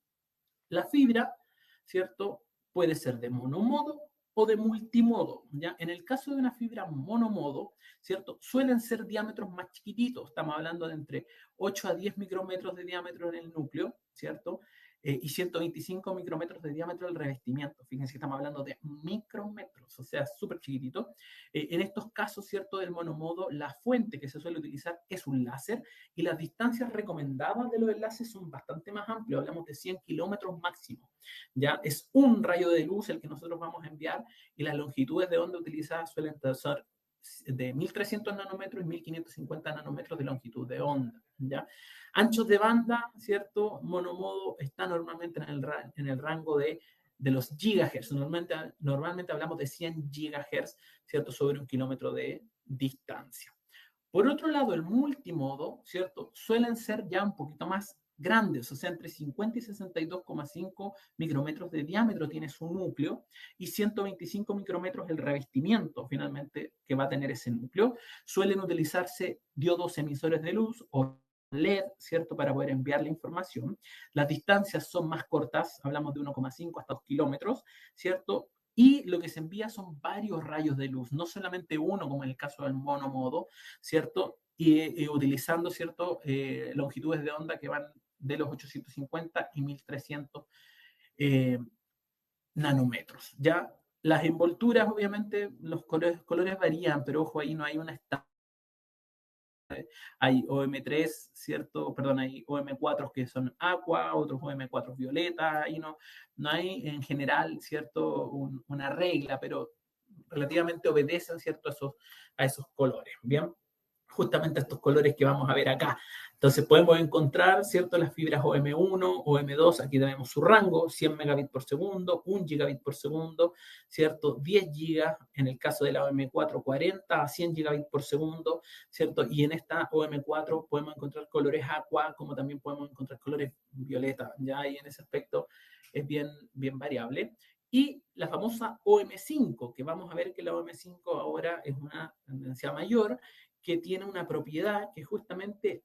La fibra, ¿cierto? Puede ser de monomodo o de multimodo, ¿ya? En el caso de una fibra monomodo, ¿cierto? Suelen ser diámetros más chiquititos, estamos hablando de entre 8 a 10 micrómetros de diámetro en el núcleo, ¿cierto? Y 125 micrómetros de diámetro del revestimiento. Fíjense que estamos hablando de micrómetros, o sea, súper chiquitito. En estos casos, ¿cierto? Del monomodo, la fuente que se suele utilizar es un láser y las distancias recomendadas de los enlaces son bastante más amplias, hablamos de 100 kilómetros máximo. Ya es un rayo de luz el que nosotros vamos a enviar y las longitudes de onda utilizadas suelen ser de 1300 nanómetros y 1550 nanómetros de longitud de onda. ¿Ya? Anchos de banda, ¿cierto? Monomodo está normalmente en el rango de los gigahertz. Normalmente hablamos de 100 gigahertz, ¿cierto? Sobre un kilómetro de distancia. Por otro lado, el multimodo, ¿cierto? Suelen ser ya un poquito más grandes, o sea, entre 50 y 62,5 micrómetros de diámetro tiene su núcleo y 125 micrómetros el revestimiento finalmente que va a tener ese núcleo. Suelen utilizarse diodos emisores de luz o LED, ¿cierto? Para poder enviar la información. Las distancias son más cortas, hablamos de 1,5 hasta 2 kilómetros, ¿cierto? Y lo que se envía son varios rayos de luz, no solamente uno, como en el caso del monomodo, ¿cierto? Y utilizando, ¿cierto? Longitudes de onda que van de los 850 y 1300 nanómetros. Ya las envolturas, obviamente, los colores varían, pero ojo, ahí no hay una estándar. Hay OM3, ¿cierto? Perdón, hay OM4 que son aqua, otros OM4 violeta, y no hay en general, ¿cierto? Una regla, pero relativamente obedecen, ¿cierto?, a esos colores, ¿bien? Justamente estos colores que vamos a ver acá. Entonces podemos encontrar, ¿cierto?, las fibras OM1, OM2, aquí tenemos su rango, 100 megabits por segundo, 1 gigabit por segundo, ¿cierto?, 10 gigas, en el caso de la OM4, 40 a 100 gigabits por segundo, ¿cierto? Y en esta OM4 podemos encontrar colores aqua, como también podemos encontrar colores violeta, ¿ya? Y en ese aspecto es bien, bien variable. Y la famosa OM5, que vamos a ver que la OM5 ahora es una tendencia mayor, que tiene una propiedad que es justamente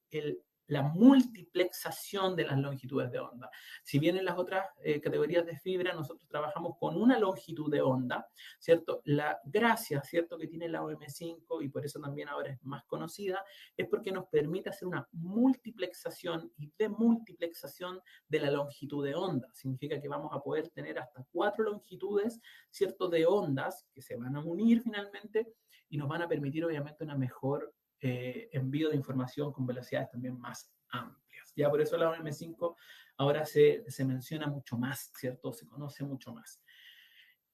la multiplexación de las longitudes de onda. Si bien en las otras categorías de fibra nosotros trabajamos con una longitud de onda, ¿cierto? La gracia, ¿cierto?, que tiene la OM5, y por eso también ahora es más conocida, es porque nos permite hacer una multiplexación y demultiplexación de la longitud de onda. Significa que vamos a poder tener hasta 4 longitudes, ¿cierto?, de ondas que se van a unir finalmente y nos van a permitir obviamente una mejor envío de información con velocidades también más amplias. Ya por eso la OM5 ahora se menciona mucho más, ¿cierto? Se conoce mucho más.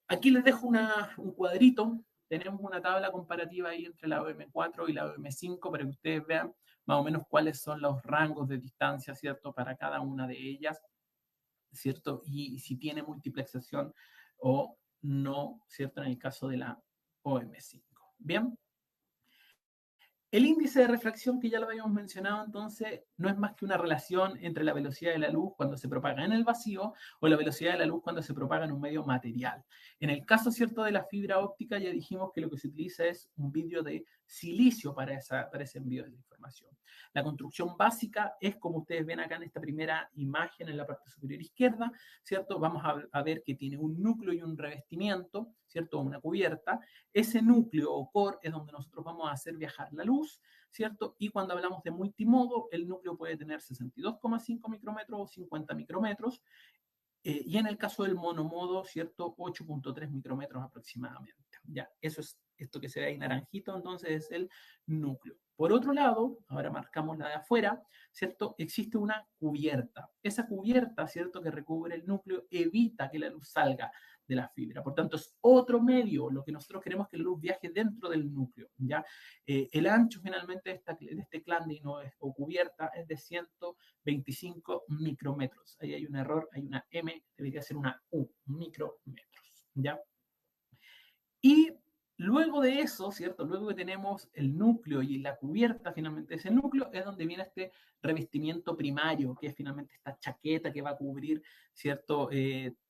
Aquí les dejo un cuadrito. Tenemos una tabla comparativa ahí entre la OM4 y la OM5 para que ustedes vean más o menos cuáles son los rangos de distancia, ¿cierto?, para cada una de ellas, ¿cierto? Y si tiene multiplexación o no, ¿cierto?, en el caso de la OM5. Bien. El índice de refracción, que ya lo habíamos mencionado, entonces, no es más que una relación entre la velocidad de la luz cuando se propaga en el vacío o la velocidad de la luz cuando se propaga en un medio material. En el caso, ¿cierto?, de la fibra óptica, ya dijimos que lo que se utiliza es un vidrio de silicio para ese envío de la información. La construcción básica es, como ustedes ven acá en esta primera imagen en la parte superior izquierda, ¿cierto? Vamos a ver que tiene un núcleo y un revestimiento, ¿cierto?, una cubierta. Ese núcleo o core es donde nosotros vamos a hacer viajar la luz, ¿cierto? Y cuando hablamos de multimodo, el núcleo puede tener 62,5 micrómetros o 50 micrómetros, y en el caso del monomodo, ¿cierto?, 8,3 micrómetros aproximadamente. Ya, eso es esto que se ve ahí naranjito, entonces es el núcleo. Por otro lado, ahora marcamos la de afuera, ¿cierto? Existe una cubierta. Esa cubierta, ¿cierto?, que recubre el núcleo, evita que la luz salga de la fibra. Por tanto, es otro medio. Lo que nosotros queremos es que la luz viaje dentro del núcleo, ¿ya? El ancho finalmente de este clandino o cubierta es de 125 micrómetros. Ahí hay un error, hay una M, debería ser una U, micrómetros, ¿ya? Y luego de eso, ¿cierto? Luego que tenemos el núcleo y la cubierta finalmente de ese núcleo, es donde viene este revestimiento primario, que es finalmente esta chaqueta que va a cubrir, ¿cierto?,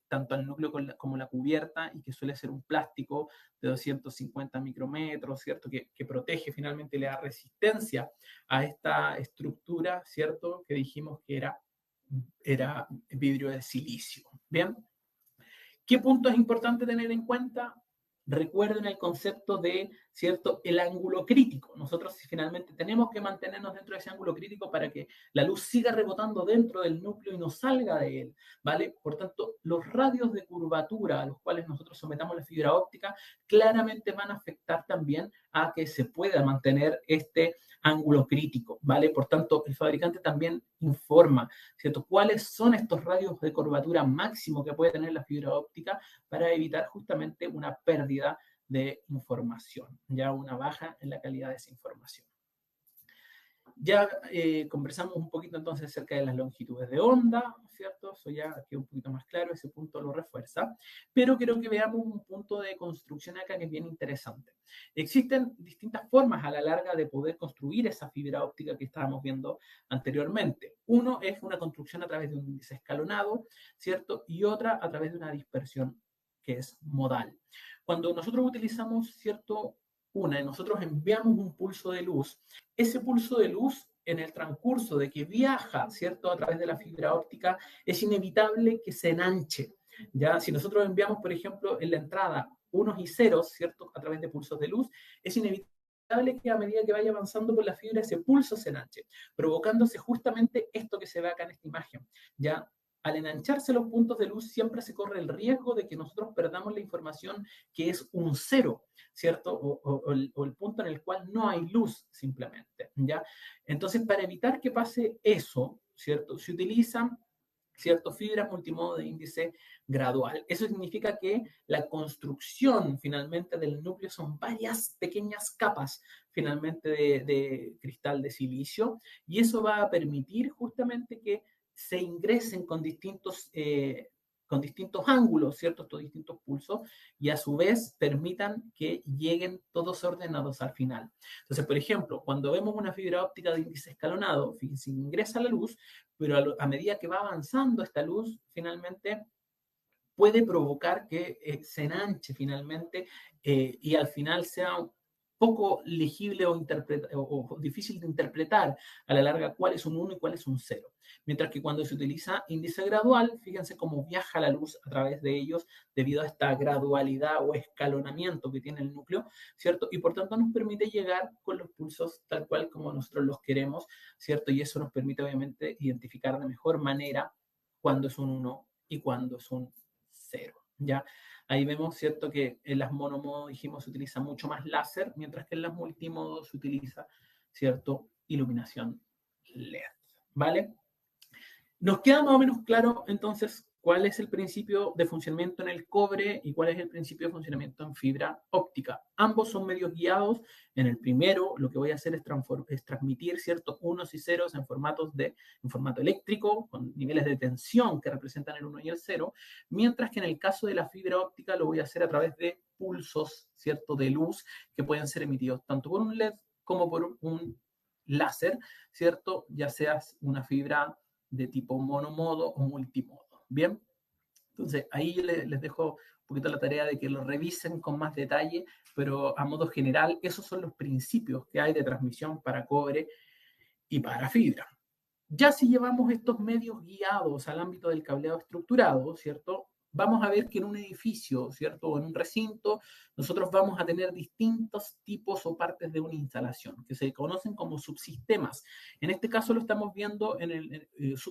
tanto el núcleo como la cubierta, y que suele ser un plástico de 250 micrómetros, ¿cierto?, que protege finalmente, le da resistencia a esta estructura, ¿cierto?, que dijimos que era vidrio de silicio. Bien. ¿Qué punto es importante tener en cuenta? Recuerden el concepto de, ¿cierto?, el ángulo crítico. Nosotros finalmente tenemos que mantenernos dentro de ese ángulo crítico para que la luz siga rebotando dentro del núcleo y no salga de él, ¿vale? Por tanto, los radios de curvatura a los cuales nosotros sometamos la fibra óptica claramente van a afectar también a que se pueda mantener este ángulo crítico, ¿vale? Por tanto, el fabricante también informa, ¿cierto?, cuáles son estos radios de curvatura máximo que puede tener la fibra óptica para evitar justamente una pérdida de información, ya una baja en la calidad de esa información. Ya conversamos un poquito entonces acerca de las longitudes de onda, ¿cierto? Eso ya queda un poquito más claro, ese punto lo refuerza, pero quiero que veamos un punto de construcción acá que es bien interesante. Existen distintas formas a la larga de poder construir esa fibra óptica que estábamos viendo anteriormente. Uno es una construcción a través de un índice escalonado, ¿cierto? Y otra a través de una dispersión que es modal. Cuando nosotros utilizamos, ¿cierto?, nosotros enviamos un pulso de luz. Ese pulso de luz, en el transcurso de que viaja, ¿cierto?, a través de la fibra óptica, es inevitable que se enanche. Ya, si nosotros enviamos, por ejemplo, en la entrada unos y ceros, ¿cierto?, a través de pulsos de luz, es inevitable que a medida que vaya avanzando por la fibra, ese pulso se enanche, provocándose justamente esto que se ve acá en esta imagen. Ya, al enancharse los puntos de luz, siempre se corre el riesgo de que nosotros perdamos la información que es un cero, ¿cierto? O el punto en el cual no hay luz, simplemente, ¿ya? Entonces, para evitar que pase eso, ¿cierto?, se utilizan ¿cierto? Fibras multimodo de índice gradual. Eso significa que la construcción finalmente del núcleo son varias pequeñas capas finalmente de cristal de silicio, y eso va a permitir justamente que se ingresen con distintos ángulos, ¿cierto? Estos distintos pulsos, y a su vez permitan que lleguen todos ordenados al final. Entonces, por ejemplo, cuando vemos una fibra óptica de índice escalonado, fíjense, ingresa la luz, pero a medida que va avanzando esta luz, finalmente puede provocar que se enanche finalmente y al final sea poco legible o difícil de interpretar a la larga cuál es un 1 y cuál es un 0. Mientras que cuando se utiliza índice gradual, fíjense cómo viaja la luz a través de ellos debido a esta gradualidad o escalonamiento que tiene el núcleo, ¿cierto? Y por tanto nos permite llegar con los pulsos tal cual como nosotros los queremos, ¿cierto? Y eso nos permite obviamente identificar de mejor manera cuándo es un 1 y cuándo es un 0, ¿ya? Ahí vemos, ¿cierto?, que en las monomodo, dijimos, se utiliza mucho más láser, mientras que en las multimodo se utiliza, ¿cierto?, iluminación LED, ¿vale? Nos queda más o menos claro, entonces, cuál es el principio de funcionamiento en el cobre y cuál es el principio de funcionamiento en fibra óptica. Ambos son medios guiados. En el primero, lo que voy a hacer es transmitir ciertos unos y ceros en formato eléctrico, con niveles de tensión que representan el 1 y el 0, mientras que en el caso de la fibra óptica lo voy a hacer a través de pulsos, ¿cierto?, de luz que pueden ser emitidos tanto por un LED como por un láser, ¿cierto?, ya sea una fibra de tipo monomodo o multimodo. Bien, entonces ahí les dejo un poquito la tarea de que lo revisen con más detalle, pero a modo general esos son los principios que hay de transmisión para cobre y para fibra. Ya si llevamos estos medios guiados al ámbito del cableado estructurado, ¿cierto? Vamos a ver que en un edificio, ¿cierto? O en un recinto, nosotros vamos a tener distintos tipos o partes de una instalación que se conocen como subsistemas. En este caso lo estamos viendo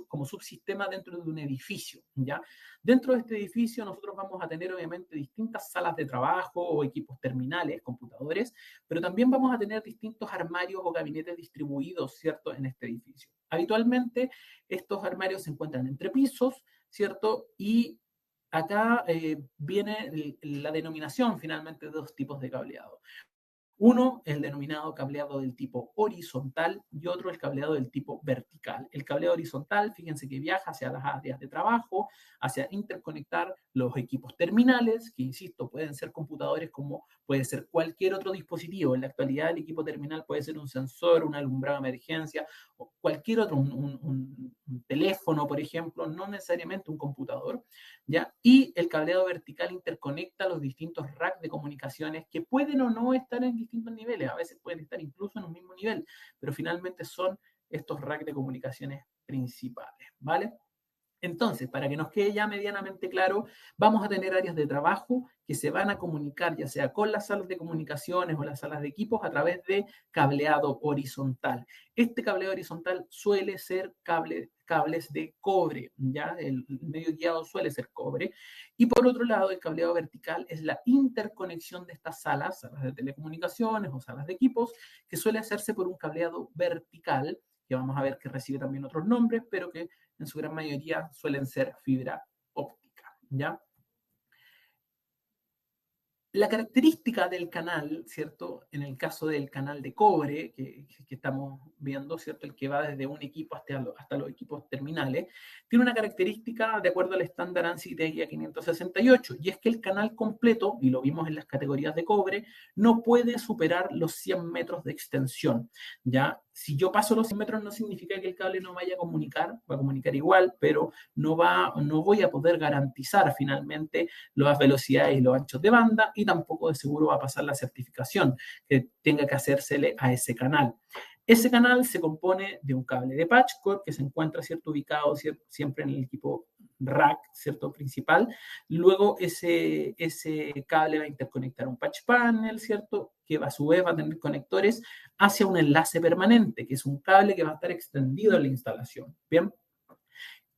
como subsistema dentro de un edificio, ¿ya? Dentro de este edificio nosotros vamos a tener obviamente distintas salas de trabajo o equipos terminales, computadores, pero también vamos a tener distintos armarios o gabinetes distribuidos, ¿cierto?, en este edificio. Habitualmente estos armarios se encuentran entre pisos, ¿cierto? Y acá viene la denominación finalmente de dos tipos de cableado. Uno, el denominado cableado del tipo horizontal y otro el cableado del tipo vertical. El cableado horizontal, fíjense que viaja hacia las áreas de trabajo, hacia interconectar los equipos terminales, que insisto, pueden ser computadores como puede ser cualquier otro dispositivo. En la actualidad el equipo terminal puede ser un sensor, un alumbrado de emergencia o cualquier otro, un teléfono, por ejemplo, no necesariamente un computador, ¿ya? Y el cableado vertical interconecta los distintos racks de comunicaciones que pueden o no estar en distintos niveles, a veces pueden estar incluso en un mismo nivel, pero finalmente son estos racks de comunicaciones principales, ¿vale? Entonces, para que nos quede ya medianamente claro, vamos a tener áreas de trabajo que se van a comunicar ya sea con las salas de comunicaciones o las salas de equipos a través de cableado horizontal. Este cableado horizontal suele ser cables de cobre, ¿ya? El medio guiado suele ser cobre. Y por otro lado, el cableado vertical es la interconexión de estas salas de telecomunicaciones o salas de equipos, que suele hacerse por un cableado vertical, que vamos a ver que recibe también otros nombres, pero que en su gran mayoría suelen ser fibra óptica, ¿ya? La característica del canal, ¿cierto? En el caso del canal de cobre que estamos viendo, ¿cierto? El que va desde un equipo hasta los equipos terminales, tiene una característica de acuerdo al estándar ANSI TEGIA 568, y es que el canal completo, y lo vimos en las categorías de cobre, no puede superar los 100 metros de extensión, ¿ya? Si yo paso los 100 metros no significa que el cable no vaya a comunicar, va a comunicar igual, pero no voy a poder garantizar finalmente las velocidades y los anchos de banda, y tampoco de seguro va a pasar la certificación que tenga que hacérsele a ese canal. Ese canal se compone de un cable de patchcord que se encuentra, ¿cierto?, ubicado siempre en el equipo rack, ¿cierto?, principal. Luego ese cable va a interconectar un patch panel, ¿cierto?, que a su vez va a tener conectores hacia un enlace permanente, que es un cable que va a estar extendido en la instalación. Bien.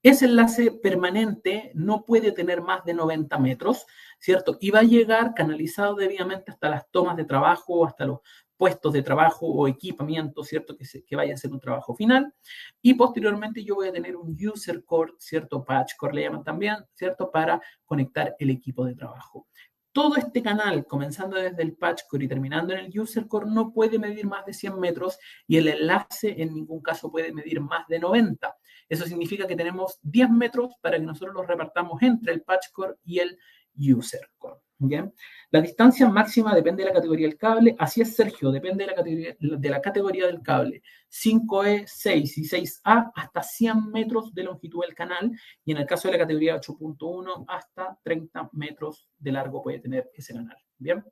Ese enlace permanente no puede tener más de 90 metros, ¿cierto? Y va a llegar canalizado debidamente hasta las tomas de trabajo, hasta los puestos de trabajo o equipamiento, ¿cierto? Que vaya a ser un trabajo final. Y posteriormente yo voy a tener un user core, ¿cierto? Patch core le llaman también, ¿cierto? Para conectar el equipo de trabajo. Todo este canal, comenzando desde el patch core y terminando en el user core, no puede medir más de 100 metros y el enlace en ningún caso puede medir más de 90. Eso significa que tenemos 10 metros para que nosotros los repartamos entre el patch core y el user core. ¿Bien? La distancia máxima depende de la categoría del cable. Así es, Sergio, depende de la categoría del cable. 5E, 6 y 6A hasta 100 metros de longitud del canal, y en el caso de la categoría 8.1 hasta 30 metros de largo puede tener ese canal. ¿Bien?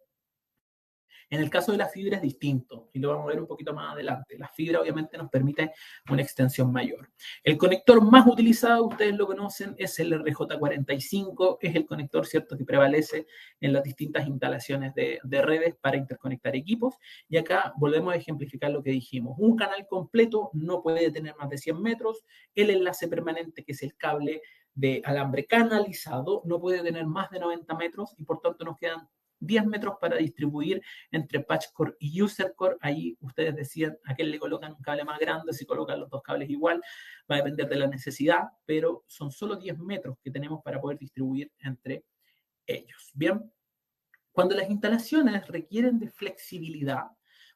En el caso de la fibra es distinto, y lo vamos a ver un poquito más adelante. La fibra obviamente nos permite una extensión mayor. El conector más utilizado, ustedes lo conocen, es el RJ45, es el conector, ¿cierto?, que prevalece en las distintas instalaciones de redes para interconectar equipos. Y acá volvemos a ejemplificar lo que dijimos. Un canal completo no puede tener más de 100 metros. El enlace permanente, que es el cable de alambre canalizado, no puede tener más de 90 metros y por tanto nos quedan 10 metros para distribuir entre patch core y user core. Ahí ustedes decían a qué le colocan un cable más grande, si colocan los dos cables igual, va a depender de la necesidad, pero son solo 10 metros que tenemos para poder distribuir entre ellos. Bien, cuando las instalaciones requieren de flexibilidad,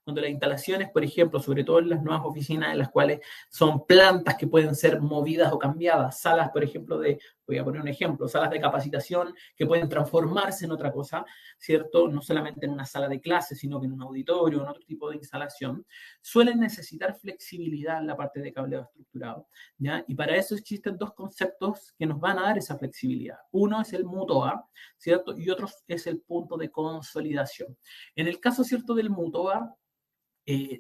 cuando las instalaciones, por ejemplo, sobre todo en las nuevas oficinas en las cuales son plantas que pueden ser movidas o cambiadas, salas, por ejemplo, voy a poner un ejemplo, salas de capacitación que pueden transformarse en otra cosa, ¿cierto? No solamente en una sala de clases, sino que en un auditorio, en otro tipo de instalación, suelen necesitar flexibilidad en la parte de cableado estructurado, ¿ya? Y para eso existen dos conceptos que nos van a dar esa flexibilidad. Uno es el MUTOA, ¿cierto? Y otro es el punto de consolidación. En el caso, ¿cierto?, del MUTOA,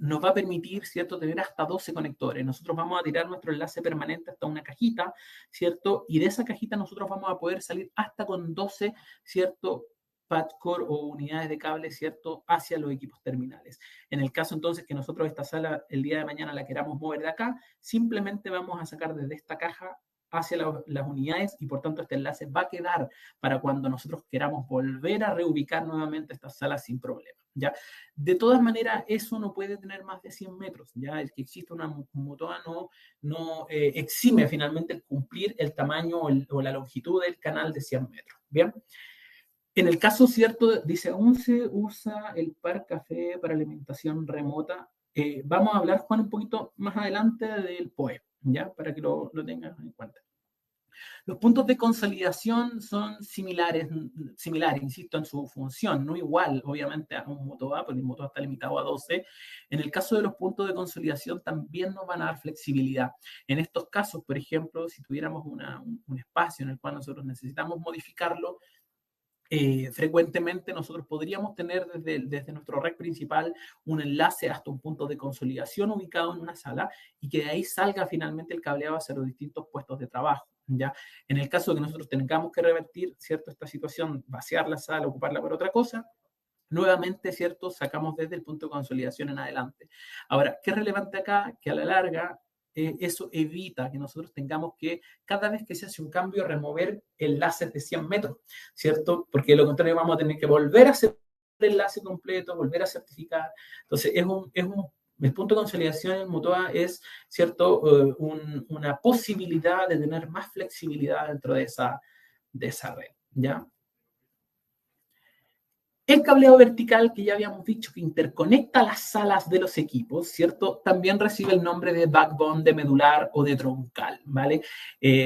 nos va a permitir, ¿cierto?, tener hasta 12 conectores. Nosotros vamos a tirar nuestro enlace permanente hasta una cajita, ¿cierto? Y de esa cajita nosotros vamos a poder salir hasta con 12, ¿cierto?, patch core o unidades de cable, ¿cierto?, hacia los equipos terminales. En el caso entonces que nosotros esta sala el día de mañana la queramos mover de acá, simplemente vamos a sacar desde esta caja hacia las unidades y por tanto este enlace va a quedar para cuando nosotros queramos volver a reubicar nuevamente estas salas sin problema, ¿ya? De todas maneras, eso no puede tener más de 100 metros, ¿ya? El que exista una MUTOA no exime finalmente el cumplir el tamaño o la longitud del canal de 100 metros, ¿bien? En el caso, ¿cierto?, dice, aún se usa el par café para alimentación remota. Vamos a hablar, Juan, un poquito más adelante del POE, ¿ya? Para que lo tengan en cuenta. Los puntos de consolidación son similares, insisto, en su función, no igual, obviamente, a un MUTOA, porque el MUTOA está limitado a 12. En el caso de los puntos de consolidación también nos van a dar flexibilidad. En estos casos, por ejemplo, si tuviéramos un espacio en el cual nosotros necesitamos modificarlo, frecuentemente nosotros podríamos tener desde nuestro red principal un enlace hasta un punto de consolidación ubicado en una sala y que de ahí salga finalmente el cableado hacia los distintos puestos de trabajo, ¿ya? En el caso de que nosotros tengamos que revertir, ¿cierto?, esta situación, vaciar la sala, ocuparla por otra cosa, nuevamente, ¿cierto?, sacamos desde el punto de consolidación en adelante. Ahora, ¿qué es relevante acá? Que a la larga eso evita que nosotros tengamos que, cada vez que se hace un cambio, remover enlaces de 100 metros, ¿cierto? Porque de lo contrario vamos a tener que volver a hacer el enlace completo, volver a certificar. Entonces, el punto de consolidación en MUTOA es, ¿cierto?, una posibilidad de tener más flexibilidad dentro de esa red, ¿ya? El cableado vertical, que ya habíamos dicho que interconecta las salas de los equipos, ¿cierto? También recibe el nombre de backbone, de medular o de troncal, ¿vale?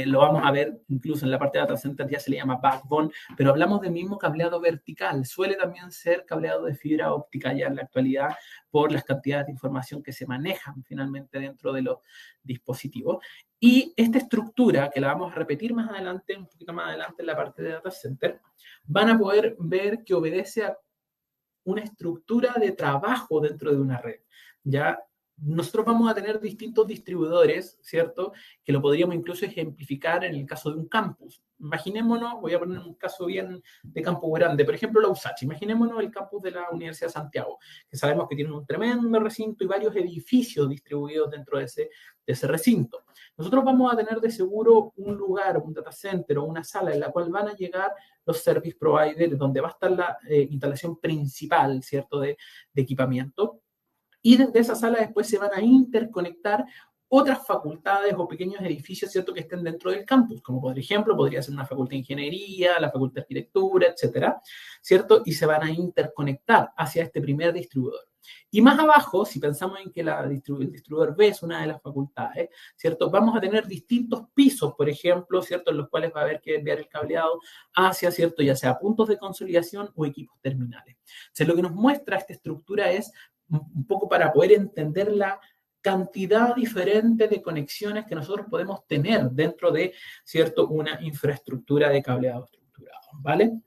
Lo vamos a ver incluso en la parte de data center, ya se le llama backbone, pero hablamos del mismo cableado vertical. Suele también ser cableado de fibra óptica ya en la actualidad por las cantidades de información que se manejan finalmente dentro de los dispositivos. Y esta estructura, que la vamos a repetir más adelante, un poquito más adelante en la parte de data center, van a poder ver que obedece a una estructura de trabajo dentro de una red, ¿ya? Nosotros vamos a tener distintos distribuidores, ¿cierto?, que lo podríamos incluso ejemplificar en el caso de un campus. Imaginémonos, voy a poner un caso bien de campus grande, por ejemplo, la USACH. Imaginémonos el campus de la Universidad de Santiago, que sabemos que tiene un tremendo recinto y varios edificios distribuidos dentro de ese recinto. Nosotros vamos a tener de seguro un lugar, un data center o una sala en la cual van a llegar los service providers, donde va a estar la instalación principal, ¿cierto?, de equipamiento. Y desde esa sala después se van a interconectar otras facultades o pequeños edificios, ¿cierto?, que estén dentro del campus, como por ejemplo podría ser una facultad de ingeniería, la facultad de arquitectura, etcétera, ¿cierto? Y se van a interconectar hacia este primer distribuidor. Y más abajo, si pensamos en que el distribuidor B es una de las facultades, ¿cierto? Vamos a tener distintos pisos, por ejemplo, ¿cierto?, en los cuales va a haber que enviar el cableado hacia, ¿cierto?, ya sea puntos de consolidación o equipos terminales. Entonces, lo que nos muestra esta estructura es un poco para poder entender la cantidad diferente de conexiones que nosotros podemos tener dentro de, ¿cierto?, una infraestructura de cableado estructurado, ¿vale?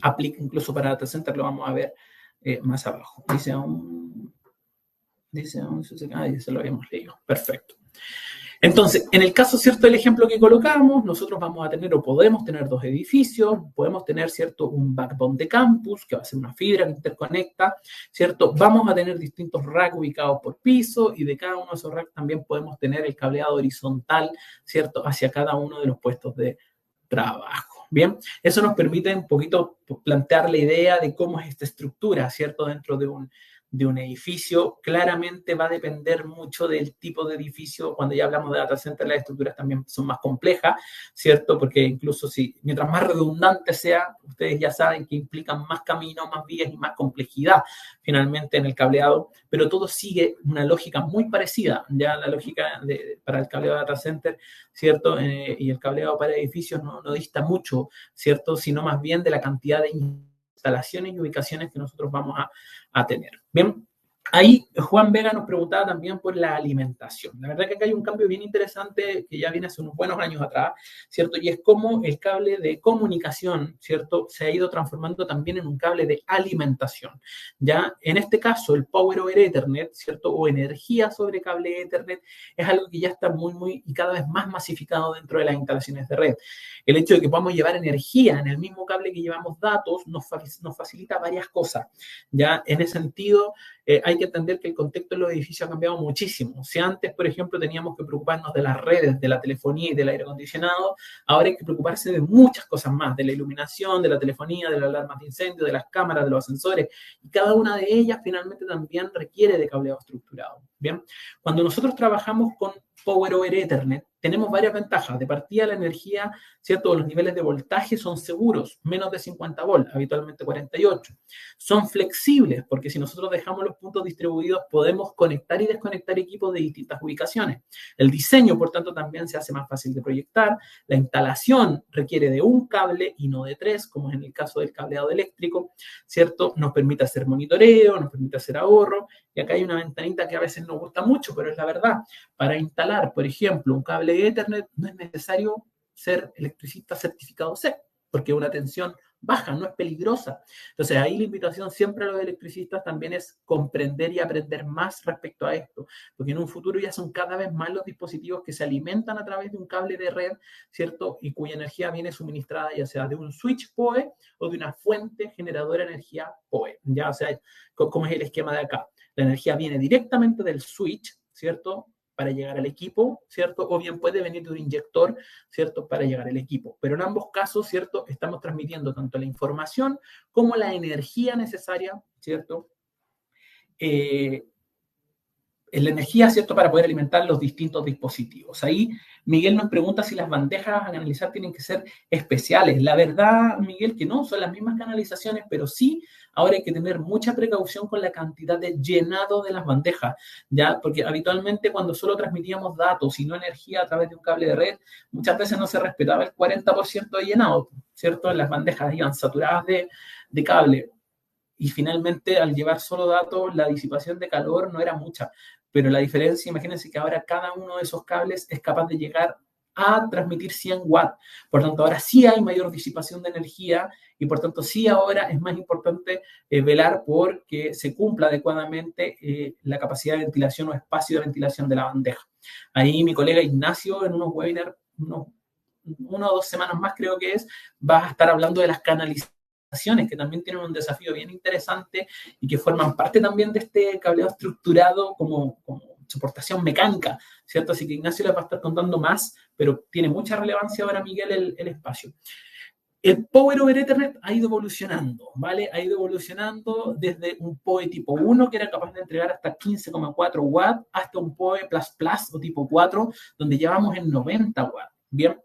Aplica incluso para data center, lo vamos a ver más abajo. Dice ya se lo habíamos leído. Perfecto. Entonces, en el caso, ¿cierto?, del ejemplo que colocamos, nosotros vamos a tener o podemos tener dos edificios, podemos tener, ¿cierto?, un backbone de campus, que va a ser una fibra que interconecta, ¿cierto? Vamos a tener distintos racks ubicados por piso y de cada uno de esos racks también podemos tener el cableado horizontal, ¿cierto?, hacia cada uno de los puestos de trabajo. Bien, eso nos permite un poquito plantear la idea de cómo es esta estructura, ¿cierto?, dentro de un edificio. Claramente va a depender mucho del tipo de edificio. Cuando ya hablamos de data center, las estructuras también son más complejas, ¿cierto? Porque incluso mientras más redundante sea, ustedes ya saben que implican más caminos, más vías y más complejidad finalmente en el cableado, pero todo sigue una lógica muy parecida. Ya la lógica para el cableado de data center, ¿cierto? Y el cableado para edificios no dista mucho, ¿cierto? Sino más bien de la cantidad de instalaciones y ubicaciones que nosotros vamos a tener. Bien, ahí Juan Vega nos preguntaba también por la alimentación. La verdad que acá hay un cambio bien interesante que ya viene hace unos buenos años atrás, ¿cierto? Y es cómo el cable de comunicación, ¿cierto?, se ha ido transformando también en un cable de alimentación. Ya, en este caso, el Power over Ethernet, ¿cierto?, o energía sobre cable Ethernet, es algo que ya está muy y cada vez más masificado dentro de las instalaciones de red. El hecho de que podamos llevar energía en el mismo cable que llevamos datos nos facilita varias cosas. Ya, en ese sentido, hay que entender que el contexto de los edificios ha cambiado muchísimo. Si antes, por ejemplo, teníamos que preocuparnos de las redes, de la telefonía y del aire acondicionado, ahora hay que preocuparse de muchas cosas más, de la iluminación, de la telefonía, de las alarmas de incendio, de las cámaras, de los ascensores, y cada una de ellas finalmente también requiere de cableado estructurado. Bien, cuando nosotros trabajamos con Power over Ethernet, tenemos varias ventajas. De partida, la energía, ¿cierto?, los niveles de voltaje son seguros, menos de 50 volts, habitualmente 48. Son flexibles, porque si nosotros dejamos los puntos distribuidos, podemos conectar y desconectar equipos de distintas ubicaciones. El diseño, por tanto, también se hace más fácil de proyectar. La instalación requiere de un cable y no de tres, como es en el caso del cableado eléctrico, ¿cierto? Nos permite hacer monitoreo, nos permite hacer ahorro. Y acá hay una ventanita que a veces nos gusta mucho, pero es la verdad. Para instalar, por ejemplo, un cable de Ethernet, no es necesario ser electricista certificado C, porque una tensión baja, no es peligrosa. Entonces, ahí la invitación siempre a los electricistas también es comprender y aprender más respecto a esto, porque en un futuro ya son cada vez más los dispositivos que se alimentan a través de un cable de red, ¿cierto?, y cuya energía viene suministrada ya sea de un switch PoE o de una fuente generadora de energía PoE. Ya, o sea, ¿cómo es el esquema de acá? La energía viene directamente del switch, ¿cierto?, para llegar al equipo, ¿cierto? O bien puede venir de un inyector, ¿cierto?, para llegar al equipo. Pero en ambos casos, ¿cierto?, estamos transmitiendo tanto la información como la energía necesaria, ¿cierto?, la energía, ¿cierto?, para poder alimentar los distintos dispositivos. Ahí Miguel nos pregunta si las bandejas a canalizar tienen que ser especiales. La verdad, Miguel, que no, son las mismas canalizaciones, pero sí, ahora hay que tener mucha precaución con la cantidad de llenado de las bandejas, ¿ya? Porque habitualmente cuando solo transmitíamos datos y no energía a través de un cable de red, muchas veces no se respetaba el 40% de llenado, ¿cierto? Las bandejas iban saturadas de cable. Y finalmente, al llevar solo datos, la disipación de calor no era mucha. Pero la diferencia, imagínense que ahora cada uno de esos cables es capaz de llegar a transmitir 100 watts. Por tanto, ahora sí hay mayor disipación de energía y por tanto sí ahora es más importante velar por que se cumpla adecuadamente la capacidad de ventilación o espacio de ventilación de la bandeja. Ahí mi colega Ignacio en unos webinars, una o 2 semanas más creo que es, va a estar hablando de las canalizaciones, que también tienen un desafío bien interesante y que forman parte también de este cableado estructurado como soportación mecánica, ¿cierto? Así que Ignacio les va a estar contando más, pero tiene mucha relevancia ahora, Miguel, el espacio. El Power over Ethernet ha ido evolucionando, ¿vale? Ha ido evolucionando desde un PoE tipo 1, que era capaz de entregar hasta 15,4 watts, hasta un PoE++ o tipo 4, donde llevamos en 90 watts, ¿bien?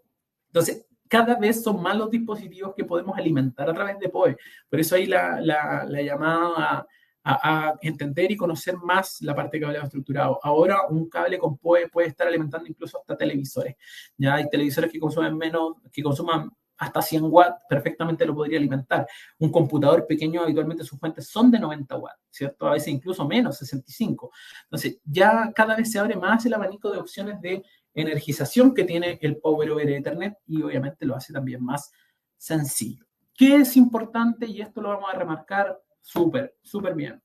Entonces, cada vez son más los dispositivos que podemos alimentar a través de PoE. Por eso hay la llamada a entender y conocer más la parte de cableado estructurado. Ahora, un cable con PoE puede estar alimentando incluso hasta televisores. Ya hay televisores que consumen menos, que consuman hasta 100 watts, perfectamente lo podría alimentar. Un computador pequeño, habitualmente sus fuentes son de 90 watts, ¿cierto? A veces incluso menos, 65. Entonces, ya cada vez se abre más el abanico de opciones de energización que tiene el Power over Ethernet y obviamente lo hace también más sencillo. ¿Qué es importante? Y esto lo vamos a remarcar súper bien.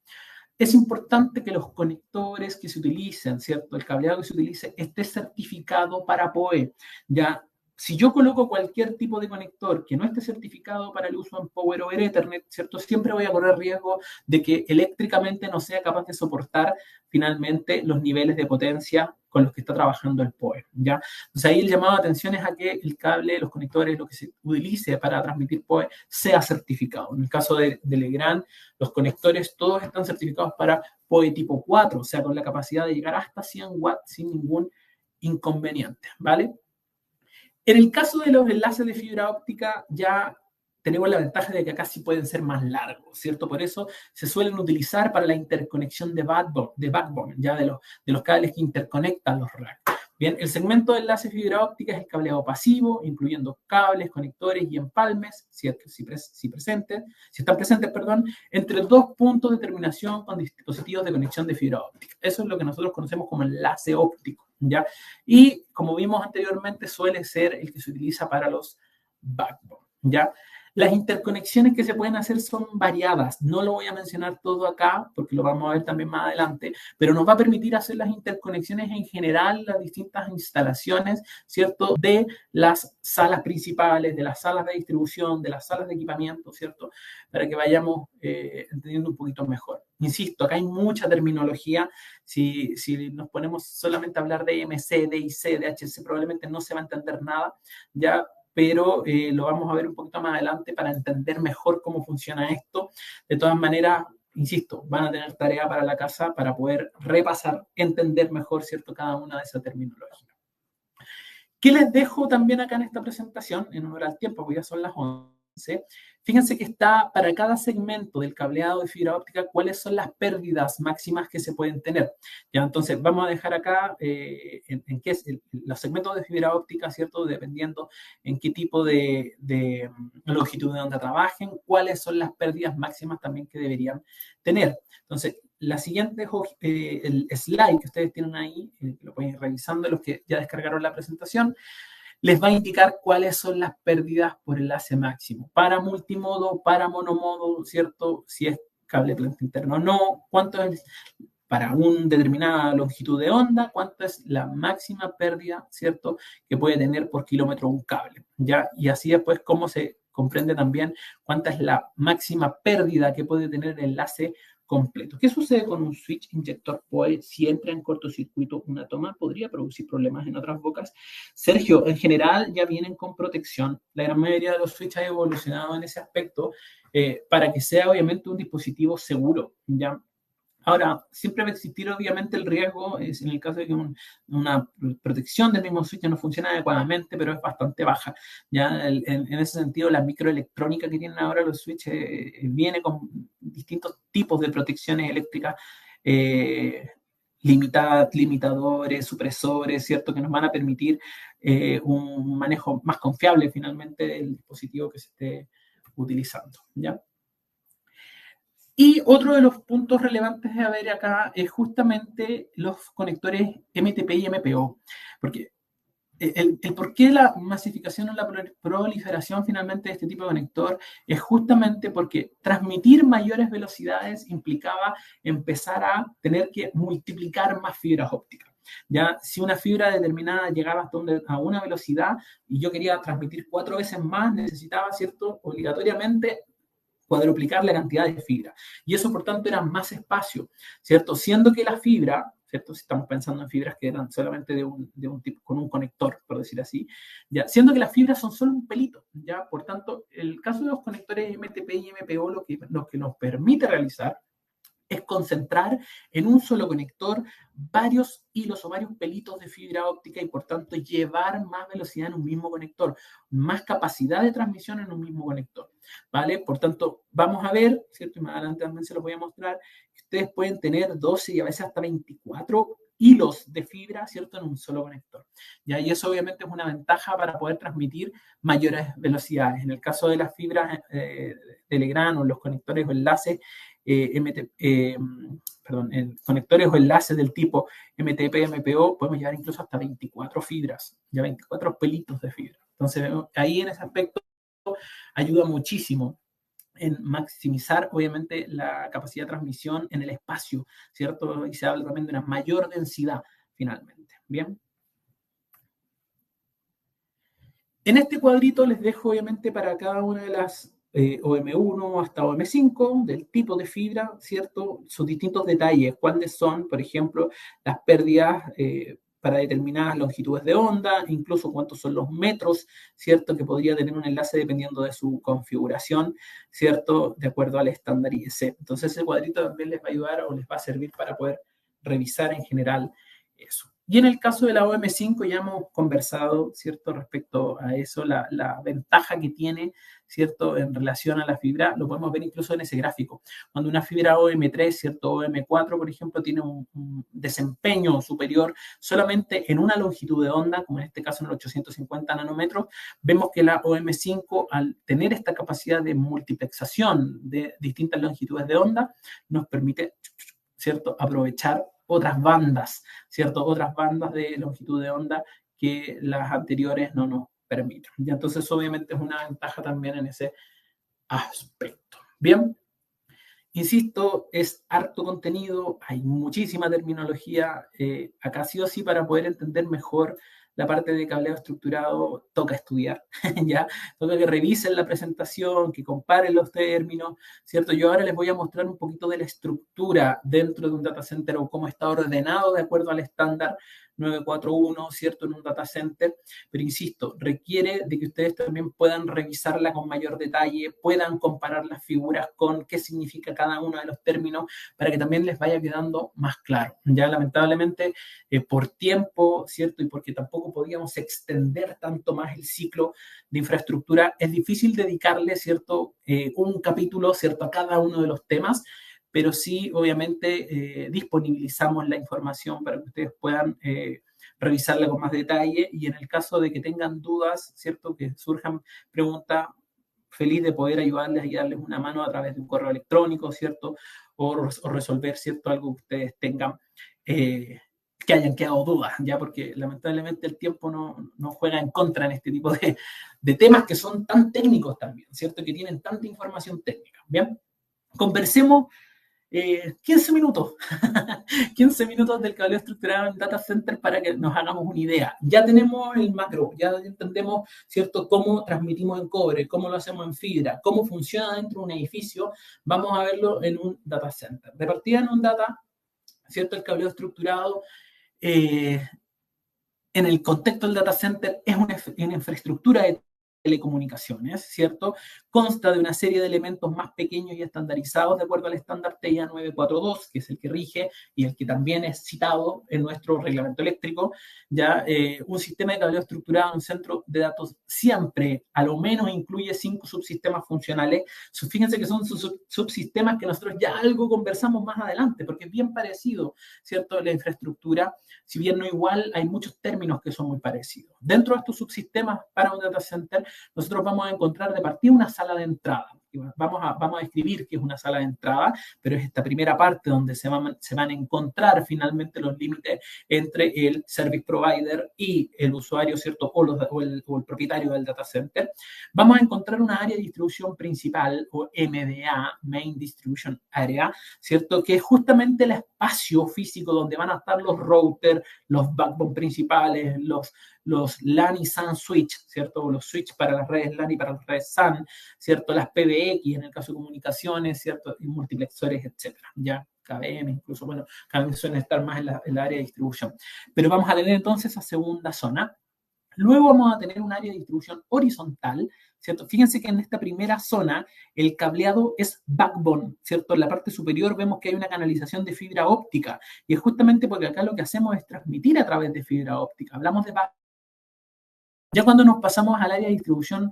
Es importante que los conectores que se utilicen, ¿cierto? El cableado que se utilice esté certificado para PoE. Ya, si yo coloco cualquier tipo de conector que no esté certificado para el uso en Power over Ethernet, ¿cierto? Siempre voy a correr riesgo de que eléctricamente no sea capaz de soportar finalmente los niveles de potencia con los que está trabajando el PoE, ¿ya? Entonces ahí el llamado de atención es a que el cable, los conectores, lo que se utilice para transmitir PoE sea certificado. En el caso de Legrand, los conectores todos están certificados para PoE tipo 4, o sea, con la capacidad de llegar hasta 100 watts sin ningún inconveniente, ¿vale? En el caso de los enlaces de fibra óptica, ya tenemos la ventaja de que acá sí pueden ser más largos, ¿cierto? Por eso se suelen utilizar para la interconexión de backbone, ya de los cables que interconectan los racks. Bien, el segmento de enlace de fibra óptica es el cableado pasivo, incluyendo cables, conectores y empalmes, si están presentes, entre dos puntos de terminación con dispositivos de conexión de fibra óptica. Eso es lo que nosotros conocemos como enlace óptico, ¿ya? Y como vimos anteriormente, suele ser el que se utiliza para los backbone, ¿ya? Las interconexiones que se pueden hacer son variadas. No lo voy a mencionar todo acá porque lo vamos a ver también más adelante, pero nos va a permitir hacer las interconexiones en general, las distintas instalaciones, ¿cierto? De las salas principales, de las salas de distribución, de las salas de equipamiento, ¿cierto? Para que vayamos entendiendo un poquito mejor. Insisto, acá hay mucha terminología. Si nos ponemos solamente a hablar de MC, DIC, DHC, probablemente no se va a entender nada, ¿ya? Pero lo vamos a ver un poquito más adelante para entender mejor cómo funciona esto. De todas maneras, insisto, van a tener tarea para la casa para poder repasar, entender mejor, ¿cierto?, cada una de esas terminologías. ¿Qué les dejo también acá en esta presentación? En honor al tiempo, porque ya son las 11. Fíjense que está para cada segmento del cableado de fibra óptica cuáles son las pérdidas máximas que se pueden tener. Ya, entonces vamos a dejar acá en qué es los segmentos de fibra óptica, ¿cierto? Dependiendo en qué tipo de longitud de onda trabajen, cuáles son las pérdidas máximas también que deberían tener. Entonces, la siguiente, el slide que ustedes tienen ahí, lo pueden ir revisando los que ya descargaron la presentación, les va a indicar cuáles son las pérdidas por enlace máximo. Para multimodo, para monomodo, ¿cierto? Si es cable planta interno o no, cuánto es para una determinada longitud de onda, cuánto es la máxima pérdida, ¿cierto?, que puede tener por kilómetro un cable, ¿ya? Y así después cómo se comprende también cuánta es la máxima pérdida que puede tener el enlace completo. ¿Qué sucede con un switch inyector PoE? Si entra en cortocircuito una toma, podría producir problemas en otras bocas. Sergio, en general ya vienen con protección. La gran mayoría de los switches ha evolucionado en ese aspecto para que sea obviamente un dispositivo seguro, ¿ya? Ahora, siempre va a existir obviamente el riesgo, es en el caso de que una protección del mismo switch no funcione adecuadamente, pero es bastante baja. Ya en ese sentido, la microelectrónica que tienen ahora los switches viene con distintos tipos de protecciones eléctricas limitadores, supresores, ¿cierto? Que nos van a permitir un manejo más confiable finalmente del dispositivo que se esté utilizando, ¿ya? Y otro de los puntos relevantes a ver acá es justamente los conectores MTP y MPO, porque el por qué la masificación o la proliferación finalmente de este tipo de conector es justamente porque transmitir mayores velocidades implicaba empezar a tener que multiplicar más fibras ópticas. Ya, si una fibra determinada llegaba a una velocidad y yo quería transmitir 4 veces más, necesitaba, ¿cierto?, obligatoriamente cuadruplicar la cantidad de fibra. Y eso, por tanto, era más espacio, ¿cierto? Siendo que la fibra, ¿cierto? Si estamos pensando en fibras que eran solamente de un tipo, con un conector, por decir así, ¿ya? Siendo que las fibras son solo un pelito, ¿ya? Por tanto, el caso de los conectores MTP y MPO lo que nos permite realizar es concentrar en un solo conector varios hilos o varios pelitos de fibra óptica y por tanto llevar más velocidad en un mismo conector, más capacidad de transmisión en un mismo conector, ¿vale? Por tanto, vamos a ver, ¿cierto? Y más adelante también se los voy a mostrar, que ustedes pueden tener 12 y a veces hasta 24 hilos de fibra, ¿cierto? En un solo conector. ¿Ya? Y eso obviamente es una ventaja para poder transmitir mayores velocidades. En el caso de las fibras de Legrand o los conectores o enlaces, conectores o enlaces del tipo MTP, MPO, podemos llevar incluso hasta 24 fibras, ya 24 pelitos de fibra. Entonces, ahí en ese aspecto ayuda muchísimo en maximizar, obviamente, la capacidad de transmisión en el espacio, ¿cierto? Y se habla también de una mayor densidad, finalmente. Bien. En este cuadrito les dejo, obviamente, para cada una de las OM1 hasta OM5, del tipo de fibra, ¿cierto? Sus distintos detalles, cuáles son, por ejemplo, las pérdidas para determinadas longitudes de onda, incluso cuántos son los metros, ¿cierto? Que podría tener un enlace dependiendo de su configuración, ¿cierto? De acuerdo al estándar IEC. Entonces, ese cuadrito también les va a ayudar o les va a servir para poder revisar en general eso. Y en el caso de la OM5 ya hemos conversado, ¿cierto? Respecto a eso, la ventaja que tiene, ¿cierto? En relación a la fibra, lo podemos ver incluso en ese gráfico. Cuando una fibra OM3, ¿cierto? OM4, por ejemplo, tiene un desempeño superior solamente en una longitud de onda, como en este caso en los 850 nanómetros, vemos que la OM5, al tener esta capacidad de multiplexación de distintas longitudes de onda, nos permite, ¿cierto? Aprovechar otras bandas, ¿cierto? Otras bandas de longitud de onda que las anteriores no nos permiten. Y entonces, obviamente, es una ventaja también en ese aspecto. Bien, insisto, es harto contenido, hay muchísima terminología. Acá sí o sí, para poder entender mejor la parte de cableado estructurado, toca estudiar, ¿ya? Toca que revisen la presentación, que comparen los términos, ¿cierto? Yo ahora les voy a mostrar un poquito de la estructura dentro de un data center o cómo está ordenado de acuerdo al estándar 941, ¿cierto? En un data center, pero insisto, requiere de que ustedes también puedan revisarla con mayor detalle, puedan comparar las figuras con qué significa cada uno de los términos para que también les vaya quedando más claro. Ya lamentablemente por tiempo, ¿cierto? Y porque tampoco podíamos extender tanto más el ciclo de infraestructura, es difícil dedicarle, ¿cierto? Un capítulo, ¿cierto? A cada uno de los temas, pero sí, obviamente, disponibilizamos la información para que ustedes puedan revisarla con más detalle y en el caso de que tengan dudas, ¿cierto? Que surjan preguntas, feliz de poder ayudarles y darles una mano a través de un correo electrónico, ¿cierto? O resolver, ¿cierto? Algo que ustedes tengan que hayan quedado dudas, ya porque lamentablemente el tiempo no juega en contra en este tipo de temas que son tan técnicos también, ¿cierto? Que tienen tanta información técnica. Bien, conversemos 15 minutos, 15 minutos del cableo estructurado en data center para que nos hagamos una idea. Ya tenemos el macro, ya entendemos, ¿cierto?, cómo transmitimos en cobre, cómo lo hacemos en fibra, cómo funciona dentro de un edificio. Vamos a verlo en un data center. De partida en un data, ¿cierto?, el cableo estructurado en el contexto del data center es una infraestructura de telecomunicaciones, ¿cierto? Consta de una serie de elementos más pequeños y estandarizados de acuerdo al estándar TIA 942, que es el que rige y el que también es citado en nuestro reglamento eléctrico. Ya un sistema de cableo estructurado en un centro de datos siempre, a lo menos, incluye 5 subsistemas funcionales. Fíjense que son subsistemas que nosotros ya algo conversamos más adelante, porque es bien parecido, ¿cierto? La infraestructura, si bien no igual, hay muchos términos que son muy parecidos. Dentro de estos subsistemas para un data center, nosotros vamos a encontrar de partida una sala de entrada. Vamos a describir qué es una sala de entrada, pero es esta primera parte donde se van a encontrar finalmente los límites entre el service provider y el usuario, ¿cierto? O el propietario del data center. Vamos a encontrar una área de distribución principal, o MDA, Main Distribution Area, ¿cierto? Que es justamente el espacio físico donde van a estar los routers, los backbone principales, los LAN y SAN switch, ¿cierto? Los switch para las redes LAN y para las redes SAN, ¿cierto? Las PBX en el caso de comunicaciones, ¿cierto? Y multiplexores, etcétera, ¿ya? KVM, incluso, bueno, KVM suelen estar más en la área de distribución. Pero vamos a tener entonces esa segunda zona. Luego vamos a tener un área de distribución horizontal, ¿cierto? Fíjense que en esta primera zona el cableado es backbone, ¿cierto? En la parte superior vemos que hay una canalización de fibra óptica y es justamente porque acá lo que hacemos es transmitir a través de fibra óptica. Hablamos de backbone. Ya cuando nos pasamos al área de distribución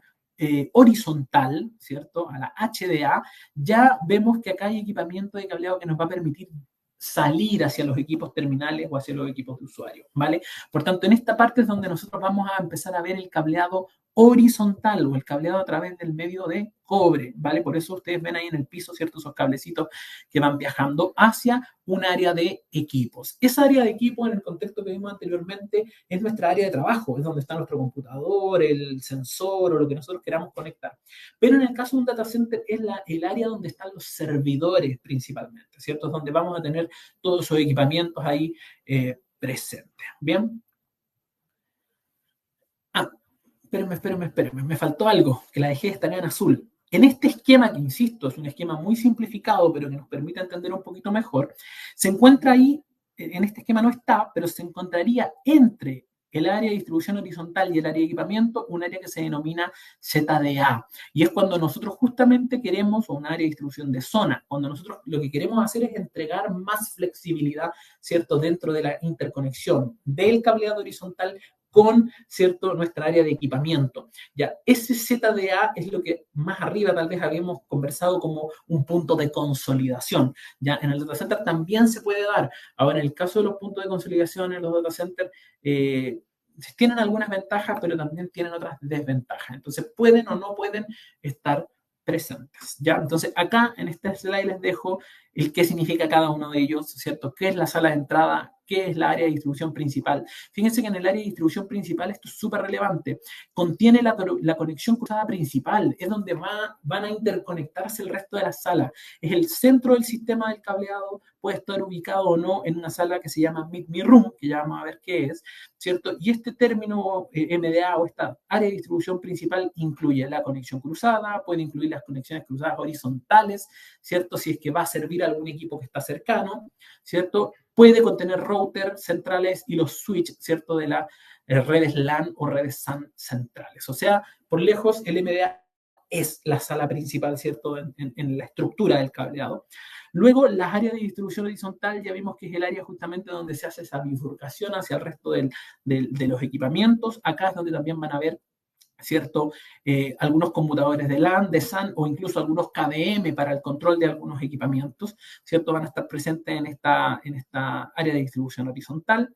horizontal, ¿cierto? A la HDA, ya vemos que acá hay equipamiento de cableado que nos va a permitir salir hacia los equipos terminales o hacia los equipos de usuario, ¿vale? Por tanto, en esta parte es donde nosotros vamos a empezar a ver el cableado horizontal o el cableado a través del medio de cobre, ¿vale? Por eso ustedes ven ahí en el piso, ¿cierto? Esos cablecitos que van viajando hacia un área de equipos. Esa área de equipos, en el contexto que vimos anteriormente, es nuestra área de trabajo, es donde está nuestro computador, el sensor o lo que nosotros queramos conectar. Pero en el caso de un data center es el área donde están los servidores principalmente, ¿cierto? Es donde vamos a tener todos esos equipamientos ahí presentes. ¿Bien? Ah, espérenme, me faltó algo, que la dejé estar en azul. En este esquema, que insisto, es un esquema muy simplificado, pero que nos permite entender un poquito mejor, se encuentra ahí, en este esquema no está, pero se encontraría entre el área de distribución horizontal y el área de equipamiento, un área que se denomina ZDA. Y es cuando nosotros justamente queremos, o un área de distribución de zona, cuando nosotros lo que queremos hacer es entregar más flexibilidad, ¿cierto?, dentro de la interconexión del cableado horizontal con, ¿cierto?, nuestra área de equipamiento. Ya, ese ZDA es lo que más arriba tal vez habíamos conversado como un punto de consolidación. Ya, en el data center también se puede dar. Ahora, en el caso de los puntos de consolidación en los data centers, tienen algunas ventajas, pero también tienen otras desventajas. Entonces, pueden o no pueden estar presentes. ¿Ya? Entonces, acá en este slide les dejo el qué significa cada uno de ellos, ¿cierto? ¿Qué es la sala de entrada? ¿Qué es la área de distribución principal? Fíjense que en el área de distribución principal esto es súper relevante. Contiene la conexión cruzada principal, es donde van a interconectarse el resto de las salas. Es el centro del sistema del cableado, puede estar ubicado o no en una sala que se llama Meet Me Room, que ya vamos a ver qué es, ¿cierto? Y este término MDA o esta área de distribución principal incluye la conexión cruzada, puede incluir las conexiones cruzadas horizontales, ¿cierto? Si es que va a servir a algún equipo que está cercano, ¿cierto? Puede contener routers centrales y los switches, ¿cierto? De las redes LAN o redes SAN centrales. O sea, por lejos, el MDA es la sala principal, ¿cierto? En la estructura del cableado. Luego, las áreas de distribución horizontal, ya vimos que es el área justamente donde se hace esa bifurcación hacia el resto de los equipamientos. Acá es donde también van a ver, ¿cierto? Algunos conmutadores de LAN, de SAN o incluso algunos KVM para el control de algunos equipamientos, ¿cierto? Van a estar presentes en esta área de distribución horizontal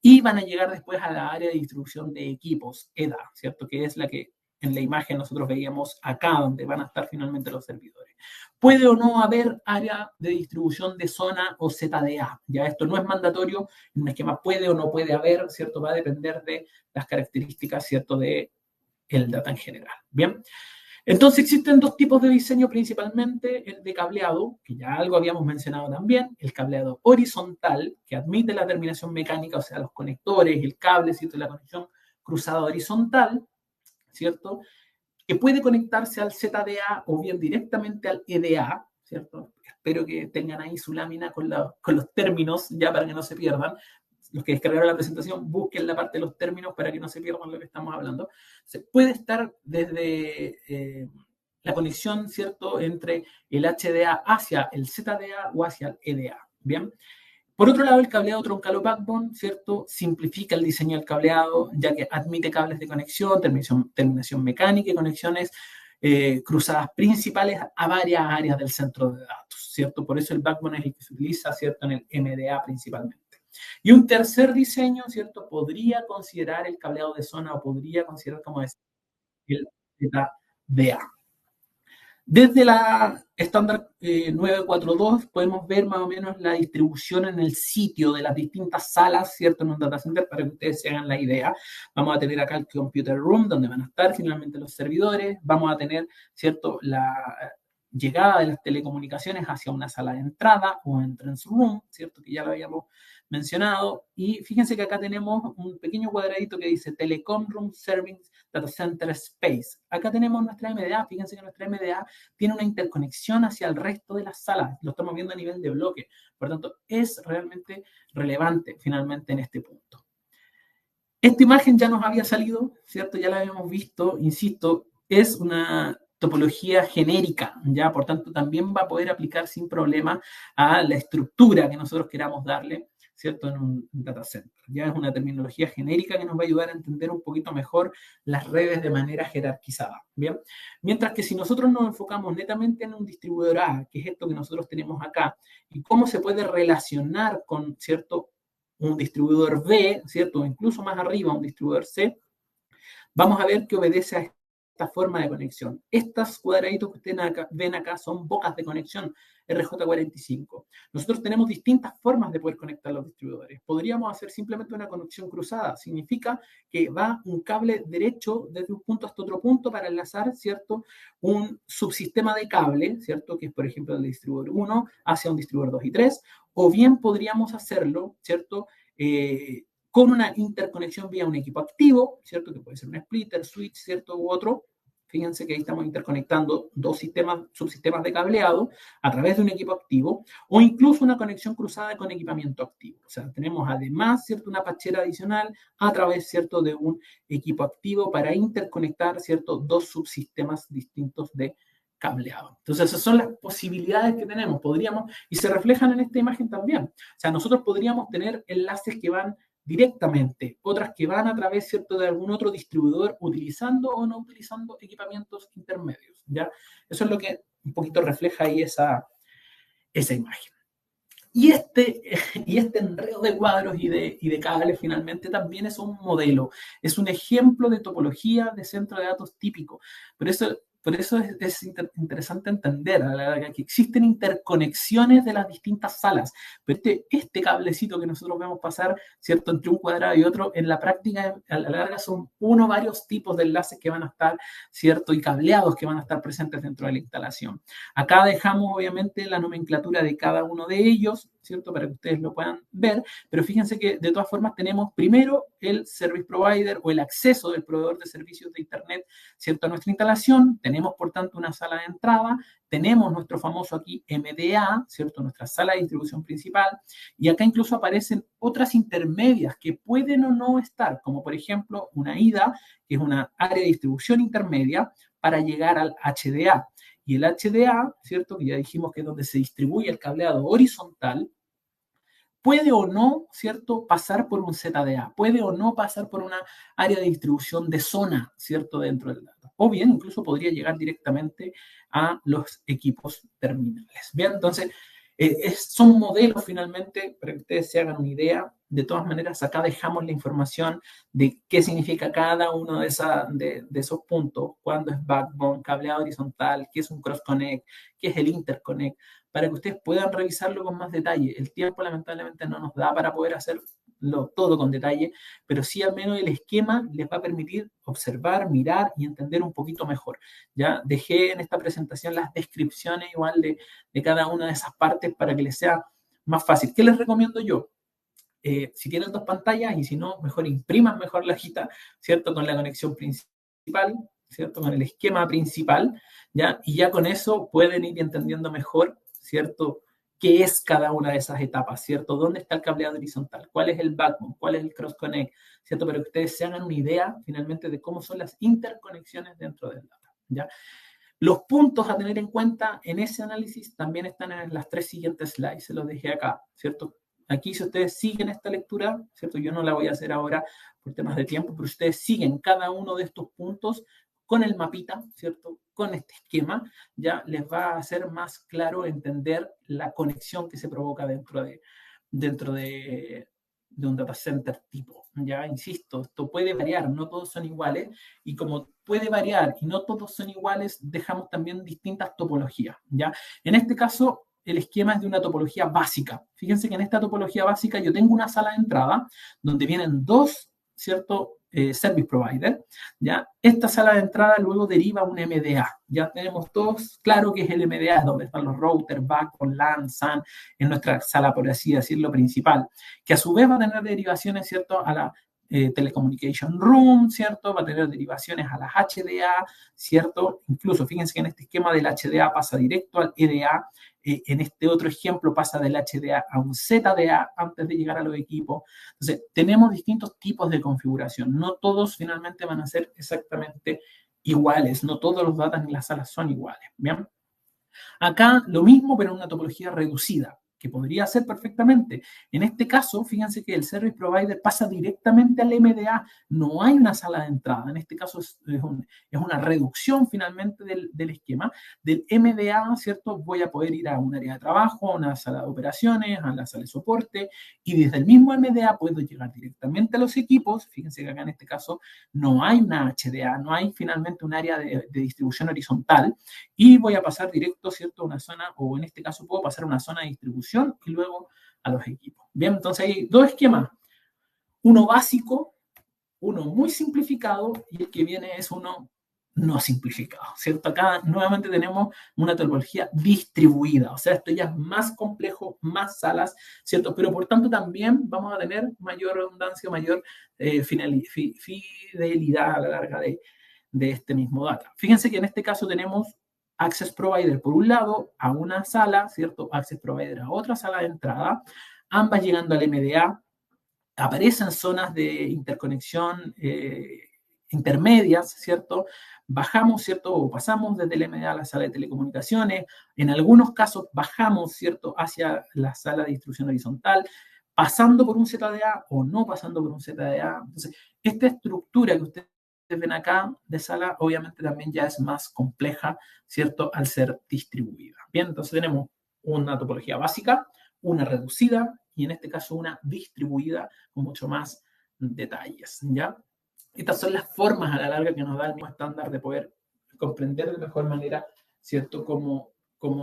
y van a llegar después a la área de distribución de equipos, EDA, ¿cierto? Que es la que en la imagen nosotros veíamos acá, donde van a estar finalmente los servidores. Puede o no haber área de distribución de zona o ZDA. Ya esto no es mandatorio, en un esquema puede o no puede haber, ¿cierto? Va a depender de las características, ¿cierto? De el data en general. Bien, entonces existen dos tipos de diseño principalmente, el de cableado, que ya algo habíamos mencionado también, el cableado horizontal, que admite la terminación mecánica, o sea, los conectores, el cable, ¿cierto? La conexión cruzada horizontal, ¿cierto? Que puede conectarse al ZDA o bien directamente al EDA, ¿cierto? Espero que tengan ahí su lámina con los términos ya para que no se pierdan. Los que descargaron la presentación, busquen la parte de los términos para que no se pierdan lo que estamos hablando. Se puede estar desde la conexión, ¿cierto?, entre el HDA hacia el ZDA o hacia el EDA. Bien. Por otro lado, el cableado troncal o backbone, ¿cierto?, simplifica el diseño del cableado, ya que admite cables de conexión, terminación mecánica y conexiones cruzadas principales a varias áreas del centro de datos, ¿cierto? Por eso el backbone es el que se utiliza, ¿cierto?, en el MDA principalmente. Y un tercer diseño, ¿cierto?, podría considerar el cableado de zona o podría considerar, como decía, el ZDA. Desde la estándar 942 podemos ver más o menos la distribución en el sitio de las distintas salas, ¿cierto?, en un data center para que ustedes se hagan la idea. Vamos a tener acá el computer room, donde van a estar finalmente los servidores. Vamos a tener, ¿cierto?, la llegada de las telecomunicaciones hacia una sala de entrada o entrance room, ¿cierto?, que ya lo habíamos mencionado. Y fíjense que acá tenemos un pequeño cuadradito que dice Telecom Room Serving Data Center Space. Acá tenemos nuestra MDA. Fíjense que nuestra MDA tiene una interconexión hacia el resto de las salas. Lo estamos viendo a nivel de bloque. Por tanto, es realmente relevante finalmente en este punto. Esta imagen ya nos había salido, ¿cierto? Ya la habíamos visto, insisto, es una topología genérica, ¿ya? Por tanto, también va a poder aplicar sin problema a la estructura que nosotros queramos darle, ¿cierto? En un data center. Ya es una terminología genérica que nos va a ayudar a entender un poquito mejor las redes de manera jerarquizada, ¿bien? Mientras que si nosotros nos enfocamos netamente en un distribuidor A, que es esto que nosotros tenemos acá, y cómo se puede relacionar con, ¿cierto?, un distribuidor B, ¿cierto? O incluso más arriba, un distribuidor C, vamos a ver que obedece a esta forma de conexión. Estos cuadraditos que ustedes ven acá son bocas de conexión RJ45. Nosotros tenemos distintas formas de poder conectar los distribuidores. Podríamos hacer simplemente una conexión cruzada. Significa que va un cable derecho desde un punto hasta otro punto para enlazar, ¿cierto?, un subsistema de cable, ¿cierto?, que es, por ejemplo, el distribuidor 1 hacia un distribuidor 2 y 3, o bien podríamos hacerlo, ¿cierto?, con una interconexión vía un equipo activo, ¿cierto?, que puede ser un splitter, switch, ¿cierto?, u otro. Fíjense que ahí estamos interconectando dos subsistemas de cableado a través de un equipo activo, o incluso una conexión cruzada con equipamiento activo. O sea, tenemos además, ¿cierto?, una patchera adicional a través, ¿cierto?, de un equipo activo para interconectar, ¿cierto?, dos subsistemas distintos de cableado. Entonces, esas son las posibilidades que tenemos. Podríamos, y se reflejan en esta imagen también. O sea, nosotros podríamos tener enlaces que van directamente, otras que van a través, ¿cierto?, de algún otro distribuidor utilizando o no utilizando equipamientos intermedios, ¿ya? Eso es lo que un poquito refleja ahí esa imagen. Y este enredo de cuadros y de cables finalmente también es un modelo, es un ejemplo de topología de centro de datos típico. Por eso es interesante entender a la larga que existen interconexiones de las distintas salas. Pero este cablecito que nosotros vemos pasar, ¿cierto?, entre un cuadrado y otro, en la práctica a la larga son varios tipos de enlaces que van a estar, ¿cierto?, y cableados que van a estar presentes dentro de la instalación. Acá dejamos obviamente la nomenclatura de cada uno de ellos, ¿cierto?, para que ustedes lo puedan ver, pero fíjense que de todas formas tenemos primero el service provider o el acceso del proveedor de servicios de Internet, ¿cierto?, a nuestra instalación. Tenemos, por tanto, una sala de entrada, tenemos nuestro famoso aquí MDA, ¿cierto?, nuestra sala de distribución principal, y acá incluso aparecen otras intermedias que pueden o no estar, como por ejemplo una IDA, que es una área de distribución intermedia para llegar al HDA. Y el HDA, ¿cierto?, que ya dijimos que es donde se distribuye el cableado horizontal, puede o no, ¿cierto?, pasar por un ZDA, puede o no pasar por una área de distribución de zona, ¿cierto?, dentro del dato. O bien, incluso podría llegar directamente a los equipos terminales. Bien, entonces, son modelos finalmente, para que ustedes se hagan una idea. De todas maneras, acá dejamos la información de qué significa cada uno de esos puntos, cuándo es backbone, cableado horizontal, qué es un cross-connect, qué es el interconnect, para que ustedes puedan revisarlo con más detalle. El tiempo lamentablemente no nos da para poder hacerlo todo con detalle, pero sí al menos el esquema les va a permitir observar, mirar y entender un poquito mejor. Ya dejé en esta presentación las descripciones igual de cada una de esas partes para que les sea más fácil. ¿Qué les recomiendo yo? Si tienen dos pantallas y si no, mejor impriman mejor la hojita, ¿cierto?, con la conexión principal, ¿cierto?, con el esquema principal, ¿ya? Y ya con eso pueden ir entendiendo mejor, ¿cierto?, qué es cada una de esas etapas, ¿cierto? ¿Dónde está el cableado horizontal? ¿Cuál es el backbone? ¿Cuál es el cross-connect? ¿Cierto? Para que ustedes se hagan una idea finalmente de cómo son las interconexiones dentro del data, ¿ya? Los puntos a tener en cuenta en ese análisis también están en las tres siguientes slides, se los dejé acá, ¿cierto? Aquí, si ustedes siguen esta lectura, ¿cierto? Yo no la voy a hacer ahora por temas de tiempo, pero ustedes siguen cada uno de estos puntos con el mapita, ¿cierto?, con este esquema, ya les va a hacer más claro entender la conexión que se provoca dentro de un data center tipo. Ya, insisto, esto puede variar, no todos son iguales, y como puede variar y no todos son iguales, dejamos también distintas topologías. Ya, en este caso, el esquema es de una topología básica. Fíjense que en esta topología básica yo tengo una sala de entrada donde vienen dos ¿cierto? Service Provider, ¿ya? Esta sala de entrada luego deriva a un MDA. Ya tenemos todos claro que es el MDA, donde están los routers, backbone, LAN, SAN, en nuestra sala, por así decirlo, principal, que a su vez va a tener derivaciones, ¿cierto? A la Telecommunication Room, ¿cierto? Va a tener derivaciones a las HDA, ¿cierto? Incluso, fíjense que en este esquema del HDA pasa directo al EDA. En este otro ejemplo pasa del HDA a un ZDA antes de llegar a los equipos. Entonces, tenemos distintos tipos de configuración. No todos finalmente van a ser exactamente iguales. No todos los datos en las salas son iguales. ¿Bien? Acá lo mismo, pero en una topología reducida, que podría ser perfectamente. En este caso, fíjense que el Service Provider pasa directamente al MDA. No hay una sala de entrada. En este caso es una reducción finalmente del esquema. Del MDA, ¿cierto? Voy a poder ir a un área de trabajo, a una sala de operaciones, a la sala de soporte, y desde el mismo MDA puedo llegar directamente a los equipos. Fíjense que acá en este caso no hay una HDA, no hay finalmente un área de distribución horizontal, y voy a pasar directo, ¿cierto?, a una zona, o en este caso puedo pasar a una zona de distribución y luego a los equipos. Bien, entonces hay dos esquemas, uno básico, uno muy simplificado, y el que viene es uno no simplificado, ¿cierto? Acá nuevamente tenemos una topología distribuida, o sea, esto ya es más complejo, más salas, ¿cierto? Pero por tanto también vamos a tener mayor redundancia, mayor fidelidad a la larga de este mismo data. Fíjense que en este caso tenemos Access Provider por un lado a una sala, ¿cierto? Access Provider a otra sala de entrada, ambas llegando al MDA. Aparecen zonas de interconexión intermedias, ¿cierto? Bajamos, ¿cierto? O pasamos desde el MDA a la sala de telecomunicaciones. En algunos casos bajamos, ¿cierto? Hacia la sala de distribución horizontal, pasando por un ZDA o no pasando por un ZDA. Entonces, esta estructura que ustedes ven acá de sala, obviamente también ya es más compleja, ¿cierto? Al ser distribuida. Bien, entonces tenemos una topología básica, una reducida y en este caso una distribuida con mucho más detalles, ¿ya? Estas son las formas a la larga que nos da el mismo estándar de poder comprender de mejor manera, ¿cierto?, cómo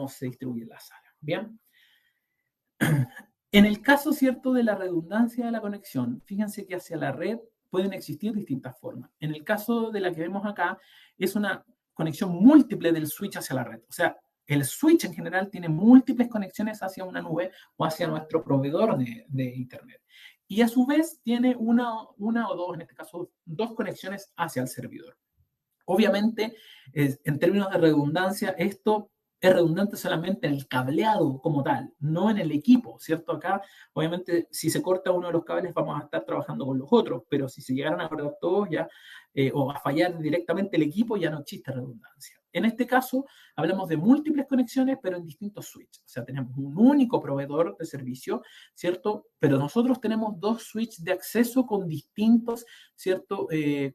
se distribuye la sala. Bien. En el caso, ¿cierto?, de la redundancia de la conexión, fíjense que hacia la red pueden existir distintas formas. En el caso de la que vemos acá, es una conexión múltiple del switch hacia la red. O sea, el switch en general tiene múltiples conexiones hacia una nube o hacia nuestro proveedor de Internet. Y a su vez tiene una o dos, en este caso, dos conexiones hacia el servidor. Obviamente, en términos de redundancia, esto es redundante solamente en el cableado como tal, no en el equipo, ¿cierto? Acá, obviamente, si se corta uno de los cables, vamos a estar trabajando con los otros, pero si se llegaran a cortar todos ya, o a fallar directamente el equipo, ya no existe redundancia. En este caso, hablamos de múltiples conexiones, pero en distintos switches. O sea, tenemos un único proveedor de servicio, ¿cierto? Pero nosotros tenemos dos switches de acceso con distintos, ¿cierto?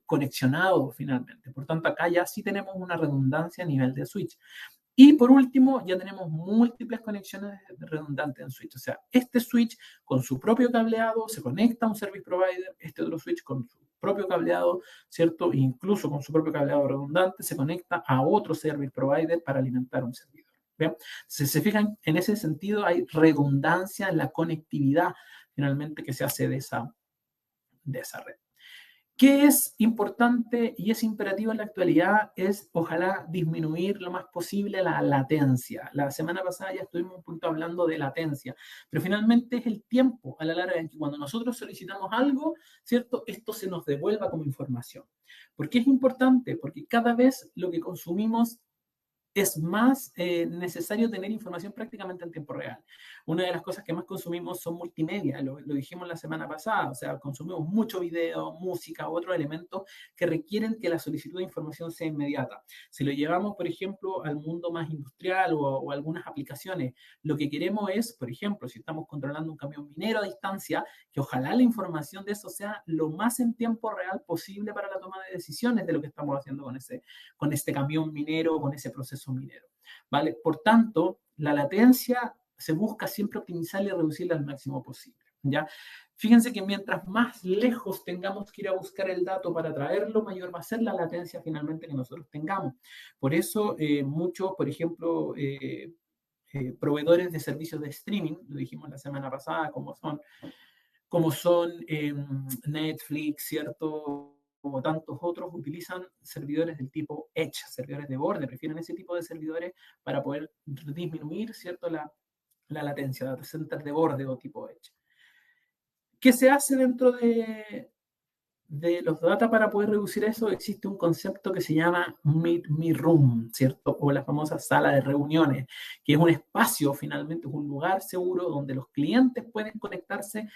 Conexionados finalmente. Por tanto, acá ya sí tenemos una redundancia a nivel de switch. Y por último, ya tenemos múltiples conexiones redundantes en switch. O sea, este switch con su propio cableado se conecta a un service provider, este otro switch con su propio cableado, ¿cierto? Incluso con su propio cableado redundante se conecta a otro service provider para alimentar un servidor. ¿Bien? Si se fijan, en ese sentido hay redundancia en la conectividad finalmente que se hace de esa red. ¿Qué es importante y es imperativo en la actualidad? Es, ojalá, disminuir lo más posible la latencia. La semana pasada ya estuvimos un poquito hablando de latencia, pero finalmente es el tiempo a la larga en que cuando nosotros solicitamos algo, ¿cierto? Esto se nos devuelva como información. ¿Por qué es importante? Porque cada vez lo que consumimos es más necesario tener información prácticamente en tiempo real. Una de las cosas que más consumimos son multimedia, lo dijimos la semana pasada, o sea, consumimos mucho video, música, otros elementos que requieren que la solicitud de información sea inmediata. Si lo llevamos, por ejemplo, al mundo más industrial o algunas aplicaciones, lo que queremos es, por ejemplo, si estamos controlando un camión minero a distancia, que ojalá la información de eso sea lo más en tiempo real posible para la toma de decisiones de lo que estamos haciendo con este camión minero, con ese proceso minero, ¿vale? Por tanto, la latencia se busca siempre optimizarla y reducirla al máximo posible, ¿ya? Fíjense que mientras más lejos tengamos que ir a buscar el dato para traerlo, mayor va a ser la latencia finalmente que nosotros tengamos. Por eso, muchos, por ejemplo, proveedores de servicios de streaming, lo dijimos la semana pasada, como son como son Netflix, ¿cierto? O tantos otros, utilizan servidores del tipo Edge, servidores de borde, prefieren ese tipo de servidores para poder disminuir, ¿cierto? La latencia, data center de borde o tipo Edge. ¿Qué se hace dentro de los data para poder reducir eso? Existe un concepto que se llama Meet Me Room, ¿cierto? O la famosa sala de reuniones, que es un espacio, finalmente, es un lugar seguro donde los clientes pueden conectarse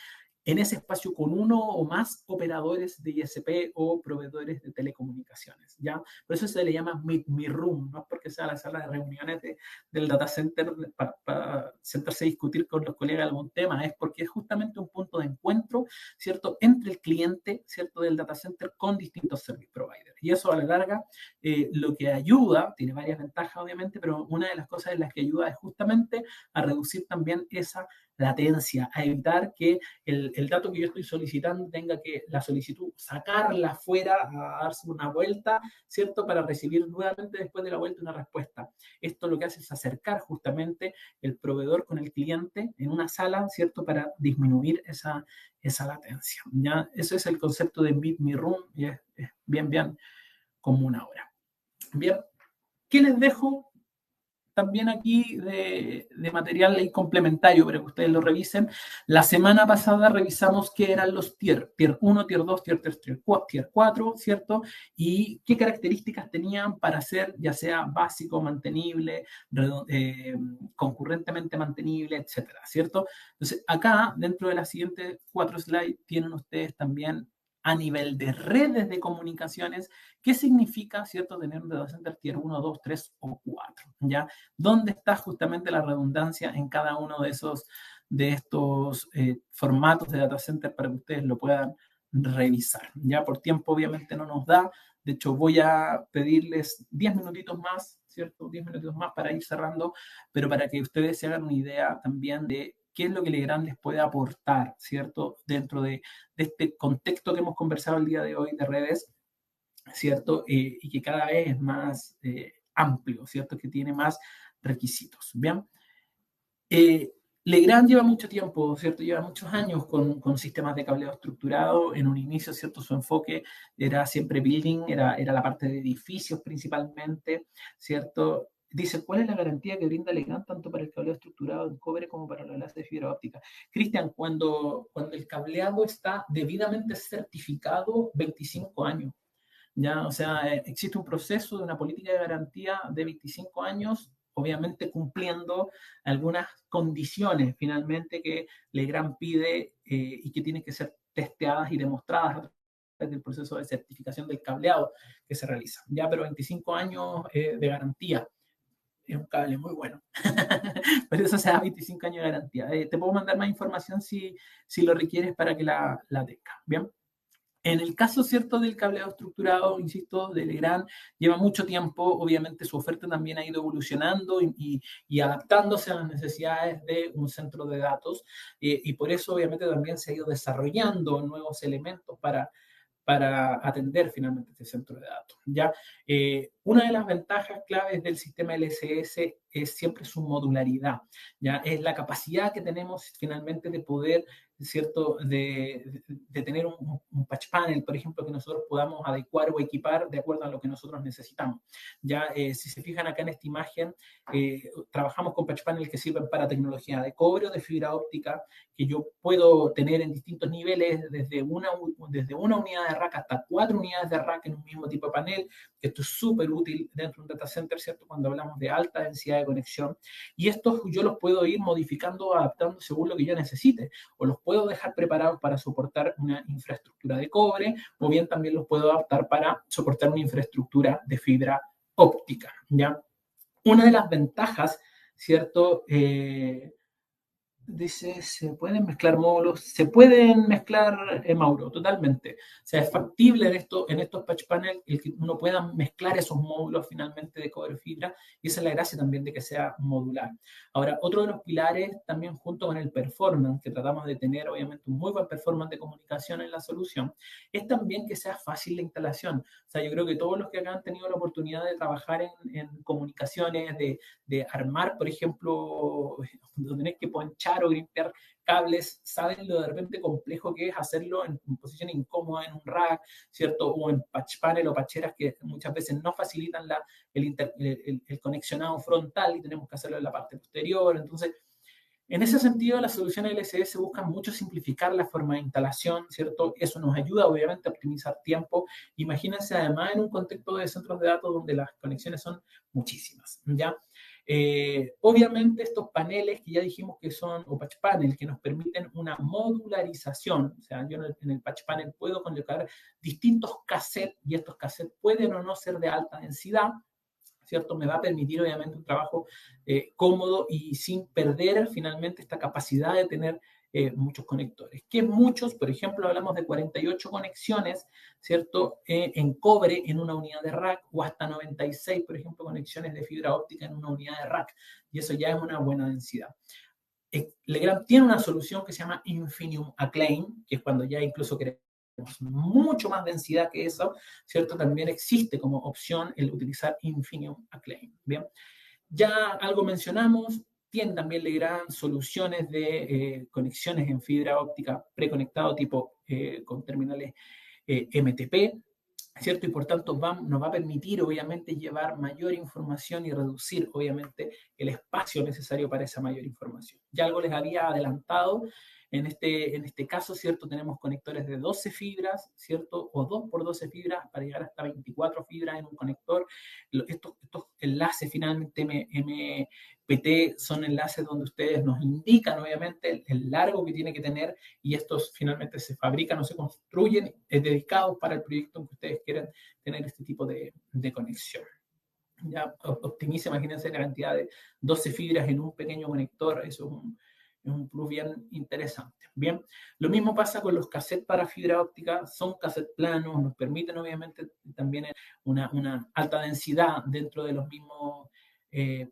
en ese espacio con uno o más operadores de ISP o proveedores de telecomunicaciones, ¿ya? Por eso se le llama Meet Me Room, no es porque sea la sala de reuniones del data center para sentarse a discutir con los colegas algún tema, es porque es justamente un punto de encuentro, ¿cierto?, entre el cliente, ¿cierto?, del data center con distintos service providers. Y eso a la larga lo que ayuda, tiene varias ventajas obviamente, pero una de las cosas en las que ayuda es justamente a reducir también esa latencia, a evitar que el dato que yo estoy solicitando tenga que la solicitud sacarla fuera a darse una vuelta, ¿cierto? Para recibir nuevamente después de la vuelta una respuesta. Esto lo que hace es acercar justamente el proveedor con el cliente en una sala, ¿cierto? Para disminuir esa latencia. ¿Ya? Ese es el concepto de Meet Me Room y es bien común ahora. Bien, ¿qué les dejo? También aquí de material y complementario para que ustedes lo revisen. La semana pasada revisamos qué eran los tier 1, tier 2, tier 3, tier 4, ¿cierto? Y qué características tenían para ser ya sea básico, mantenible, concurrentemente mantenible, etcétera, ¿cierto? Entonces, acá, dentro de las siguientes 4 slides, tienen ustedes también a nivel de redes de comunicaciones, ¿qué significa, cierto, tener un data center tier 1, 2, 3 o 4? ¿Ya? ¿Dónde está justamente la redundancia en cada uno de estos formatos de data center para que ustedes lo puedan revisar? Ya por tiempo obviamente no nos da, de hecho voy a pedirles 10 minutitos más, ¿cierto? 10 minutitos más para ir cerrando, pero para que ustedes se hagan una idea también de qué es lo que Legrand les puede aportar, ¿cierto? Dentro de este contexto que hemos conversado el día de hoy de redes, ¿cierto? Y que cada vez es más amplio, ¿cierto? Que tiene más requisitos, ¿bien? Legrand lleva mucho tiempo, ¿cierto? Lleva muchos años con sistemas de cableado estructurado. En un inicio, ¿cierto? Su enfoque era siempre building, era la parte de edificios principalmente, ¿cierto? Dice, ¿cuál es la garantía que brinda Legrand tanto para el cableado estructurado en cobre como para los enlaces de fibra óptica? Cristian, cuando el cableado está debidamente certificado, 25 años. ¿Ya? O sea, existe un proceso de una política de garantía de 25 años, obviamente cumpliendo algunas condiciones finalmente que Legrand pide y que tienen que ser testeadas y demostradas a través del proceso de certificación del cableado que se realiza. Ya, pero 25 años de garantía. Es un cable muy bueno. Por eso se da 25 años de garantía. Te puedo mandar más información si lo requieres para que la tengas. Bien. En el caso, ¿cierto?, del cableado estructurado, insisto, de Legrand, lleva mucho tiempo, obviamente su oferta también ha ido evolucionando y adaptándose a las necesidades de un centro de datos y por eso obviamente también se ha ido desarrollando nuevos elementos para atender finalmente este centro de datos. ¿Ya? Una de las ventajas claves del sistema LSS es siempre su modularidad, ¿ya? Es la capacidad que tenemos finalmente de poder, ¿cierto?, de tener un patch panel, por ejemplo, que nosotros podamos adecuar o equipar de acuerdo a lo que nosotros necesitamos. Ya, si se fijan acá en esta imagen, trabajamos con patch panel que sirven para tecnología de cobre o de fibra óptica, que yo puedo tener en distintos niveles, desde una unidad de rack hasta 4 unidades de rack en un mismo tipo de panel, que esto es súper útil dentro de un data center, ¿cierto? Cuando hablamos de alta densidad de conexión. Y estos yo los puedo ir modificando, adaptando según lo que yo necesite, o los puedo dejar preparados para soportar una infraestructura de cobre, o bien también los puedo adaptar para soportar una infraestructura de fibra óptica, ¿ya? Una de las ventajas, ¿cierto? Dice, se pueden mezclar módulos, se pueden mezclar, Mauro, totalmente. O sea, es factible en estos patch panel el que uno pueda mezclar esos módulos finalmente de cobre fibra y esa es la gracia también de que sea modular. Ahora, otro de los pilares también junto con el performance, que tratamos de tener obviamente un muy buen performance de comunicación en la solución, es también que sea fácil la instalación. O sea, yo creo que todos los que acá han tenido la oportunidad de trabajar en comunicaciones, de armar, por ejemplo, donde tenés que ponchar planchar o grimpear cables, saben lo de repente complejo que es hacerlo en posición incómoda en un rack, ¿cierto? O en patch panel o pacheras que muchas veces no facilitan el conexionado frontal y tenemos que hacerlo en la parte posterior. Entonces, en ese sentido, las soluciones LSS buscan mucho simplificar la forma de instalación, ¿cierto? Eso nos ayuda, obviamente, a optimizar tiempo. Imagínense, además, en un contexto de centros de datos donde las conexiones son muchísimas, ¿ya? Obviamente, estos paneles que ya dijimos que son, o patch panel, que nos permiten una modularización, o sea, yo en el patch panel puedo colocar distintos cassettes y estos cassettes pueden o no ser de alta densidad, ¿cierto? Me va a permitir obviamente un trabajo cómodo y sin perder finalmente esta capacidad de tener muchos conectores. Que muchos, por ejemplo, hablamos de 48 conexiones, ¿cierto? En cobre en una unidad de rack o hasta 96, por ejemplo, conexiones de fibra óptica en una unidad de rack. Y eso ya es una buena densidad. Legrand tiene una solución que se llama Infinium Acclaim, que es cuando ya incluso queremos mucho más densidad que eso, ¿cierto? También existe como opción el utilizar Infinium Acclaim, ¿bien? Ya algo mencionamos, tiene también Legrand soluciones de conexiones en fibra óptica preconectado tipo con terminales MTP, ¿cierto? Y por tanto nos va a permitir, obviamente, llevar mayor información y reducir, obviamente, el espacio necesario para esa mayor información. Ya algo les había adelantado. En este caso, ¿cierto? Tenemos conectores de 12 fibras, ¿cierto? O 2 por 12 fibras para llegar hasta 24 fibras en un conector. Estos enlaces finalmente MPT son enlaces donde ustedes nos indican, obviamente, el largo que tiene que tener y estos finalmente se fabrican o se construyen dedicados para el proyecto en que ustedes quieran tener este tipo de conexión. Ya optimiza, imagínense la cantidad de 12 fibras en un pequeño conector, eso es un plus bien interesante. Bien, lo mismo pasa con los cassettes para fibra óptica, son cassettes planos, nos permiten obviamente también una alta densidad dentro de los mismos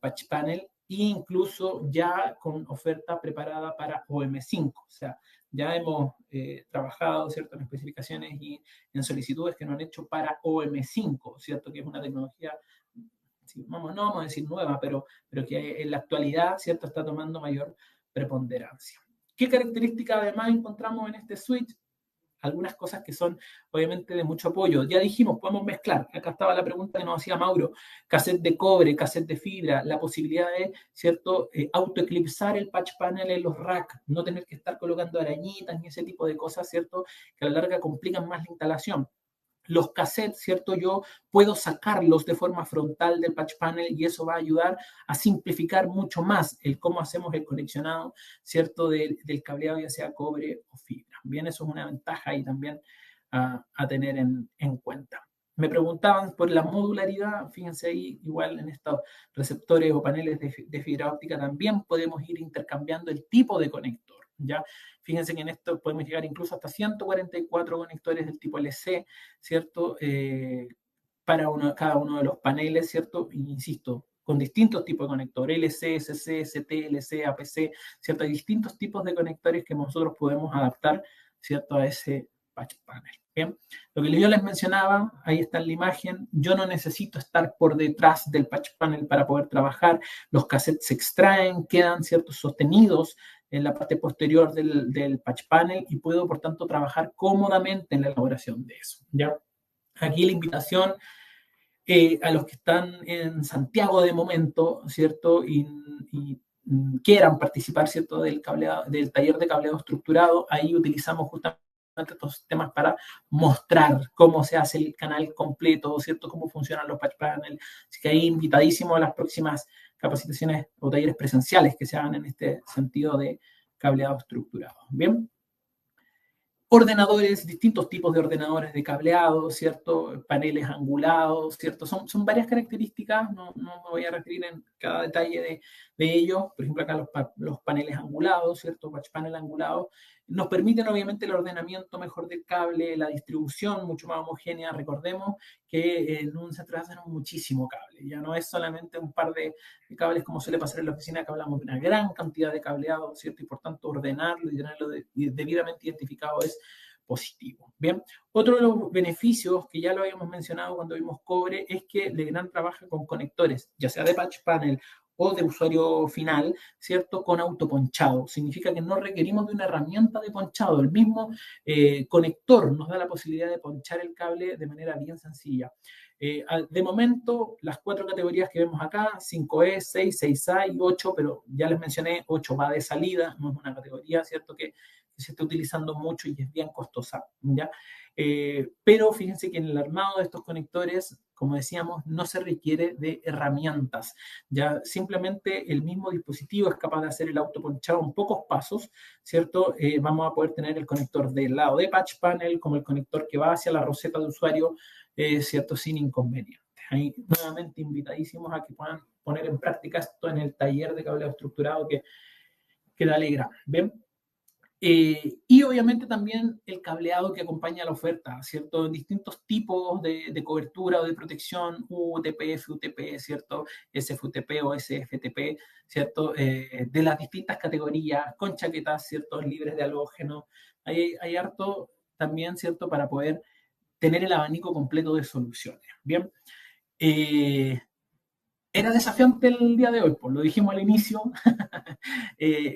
patch panel e incluso ya con oferta preparada para OM5, o sea, ya hemos trabajado, ¿cierto?, en especificaciones y en solicitudes que nos han hecho para OM5, ¿cierto?, que es una tecnología, no vamos a decir nueva, pero que en la actualidad, ¿cierto?, está tomando mayor preponderancia. ¿Qué características además encontramos en este switch? Algunas cosas que son obviamente de mucho apoyo. Ya dijimos, podemos mezclar. Acá estaba la pregunta que nos hacía Mauro. Cassette de cobre, cassette de fibra, la posibilidad de, ¿cierto?, autoeclipsar el patch panel en los racks, no tener que estar colocando arañitas ni ese tipo de cosas, ¿cierto?, que a la larga complican más la instalación. Los cassettes, ¿cierto? Yo puedo sacarlos de forma frontal del patch panel y eso va a ayudar a simplificar mucho más el cómo hacemos el conexionado, ¿cierto? Del cableado, ya sea cobre o fibra. Bien, eso es una ventaja y también a tener en cuenta. Me preguntaban por la modularidad, fíjense ahí, igual en estos receptores o paneles de fibra óptica también podemos ir intercambiando el tipo de conector, ¿ya? Fíjense que en esto podemos llegar incluso hasta 144 conectores del tipo LC, ¿cierto? Para cada uno de los paneles, ¿cierto? Y, insisto, con distintos tipos de conectores, LC, SC, ST, LC, APC, ¿cierto? Hay distintos tipos de conectores que nosotros podemos adaptar, ¿cierto?, a ese patch panel. ¿Bien? Lo que yo les mencionaba, ahí está en la imagen, yo no necesito estar por detrás del patch panel para poder trabajar, los cassettes se extraen, quedan, ¿cierto?, sostenidos en la parte posterior del patch panel y puedo, por tanto, trabajar cómodamente en la elaboración de eso, ¿ya? Aquí la invitación a los que están en Santiago de momento, ¿cierto? Y quieran participar, ¿cierto?, del taller de cableado estructurado, ahí utilizamos justamente estos temas para mostrar cómo se hace el canal completo, ¿cierto?, cómo funcionan los patch panels. Así que ahí invitadísimo a las próximas capacitaciones o talleres presenciales que se hagan en este sentido de cableado estructurado. Bien. Ordenadores, distintos tipos de ordenadores de cableado, ¿cierto? Paneles angulados, ¿cierto? Son varias características, no me voy a referir en cada detalle de ellos. Por ejemplo, acá los paneles angulados, ¿cierto? Patch panel angulado, nos permiten obviamente el ordenamiento mejor del cable, la distribución mucho más homogénea. Recordemos que en un centro de datos tenemos muchísimo cable, ya no es solamente un par de cables como suele pasar en la oficina, que hablamos de una gran cantidad de cableado, ¿cierto? Y por tanto ordenarlo y tenerlo debidamente identificado es positivo. Bien, otro de los beneficios que ya lo habíamos mencionado cuando vimos cobre es que Legrand trabaja con conectores, ya sea de patch panel o de usuario final, ¿cierto? Con autoponchado. Significa que no requerimos de una herramienta de ponchado. El mismo conector nos da la posibilidad de ponchar el cable de manera bien sencilla. De momento, las 4 categorías que vemos acá, 5E, 6, 6A y 8, pero ya les mencioné, 8 va de salida, no es una categoría, ¿cierto? Que se está utilizando mucho y es bien costosa, ¿ya? Pero fíjense que en el armado de estos conectores, como decíamos, no se requiere de herramientas, ya simplemente el mismo dispositivo es capaz de hacer el autoponchado en pocos pasos, ¿cierto? Vamos a poder tener el conector del lado de Patch Panel como el conector que va hacia la roseta de usuario, ¿cierto? Sin inconvenientes. Ahí nuevamente invitadísimos a que puedan poner en práctica esto en el taller de cableado estructurado que da alegra. ¿Ven? Y obviamente también el cableado que acompaña a la oferta, ¿cierto? Distintos tipos de cobertura o de protección, UTP, FUTP, ¿cierto? SFUTP o SFTP, ¿cierto? De las distintas categorías, con chaquetas, ¿cierto? Libres de halógeno. Hay harto también, ¿cierto? Para poder tener el abanico completo de soluciones. Bien. Era desafiante el día de hoy, pues lo dijimos al inicio.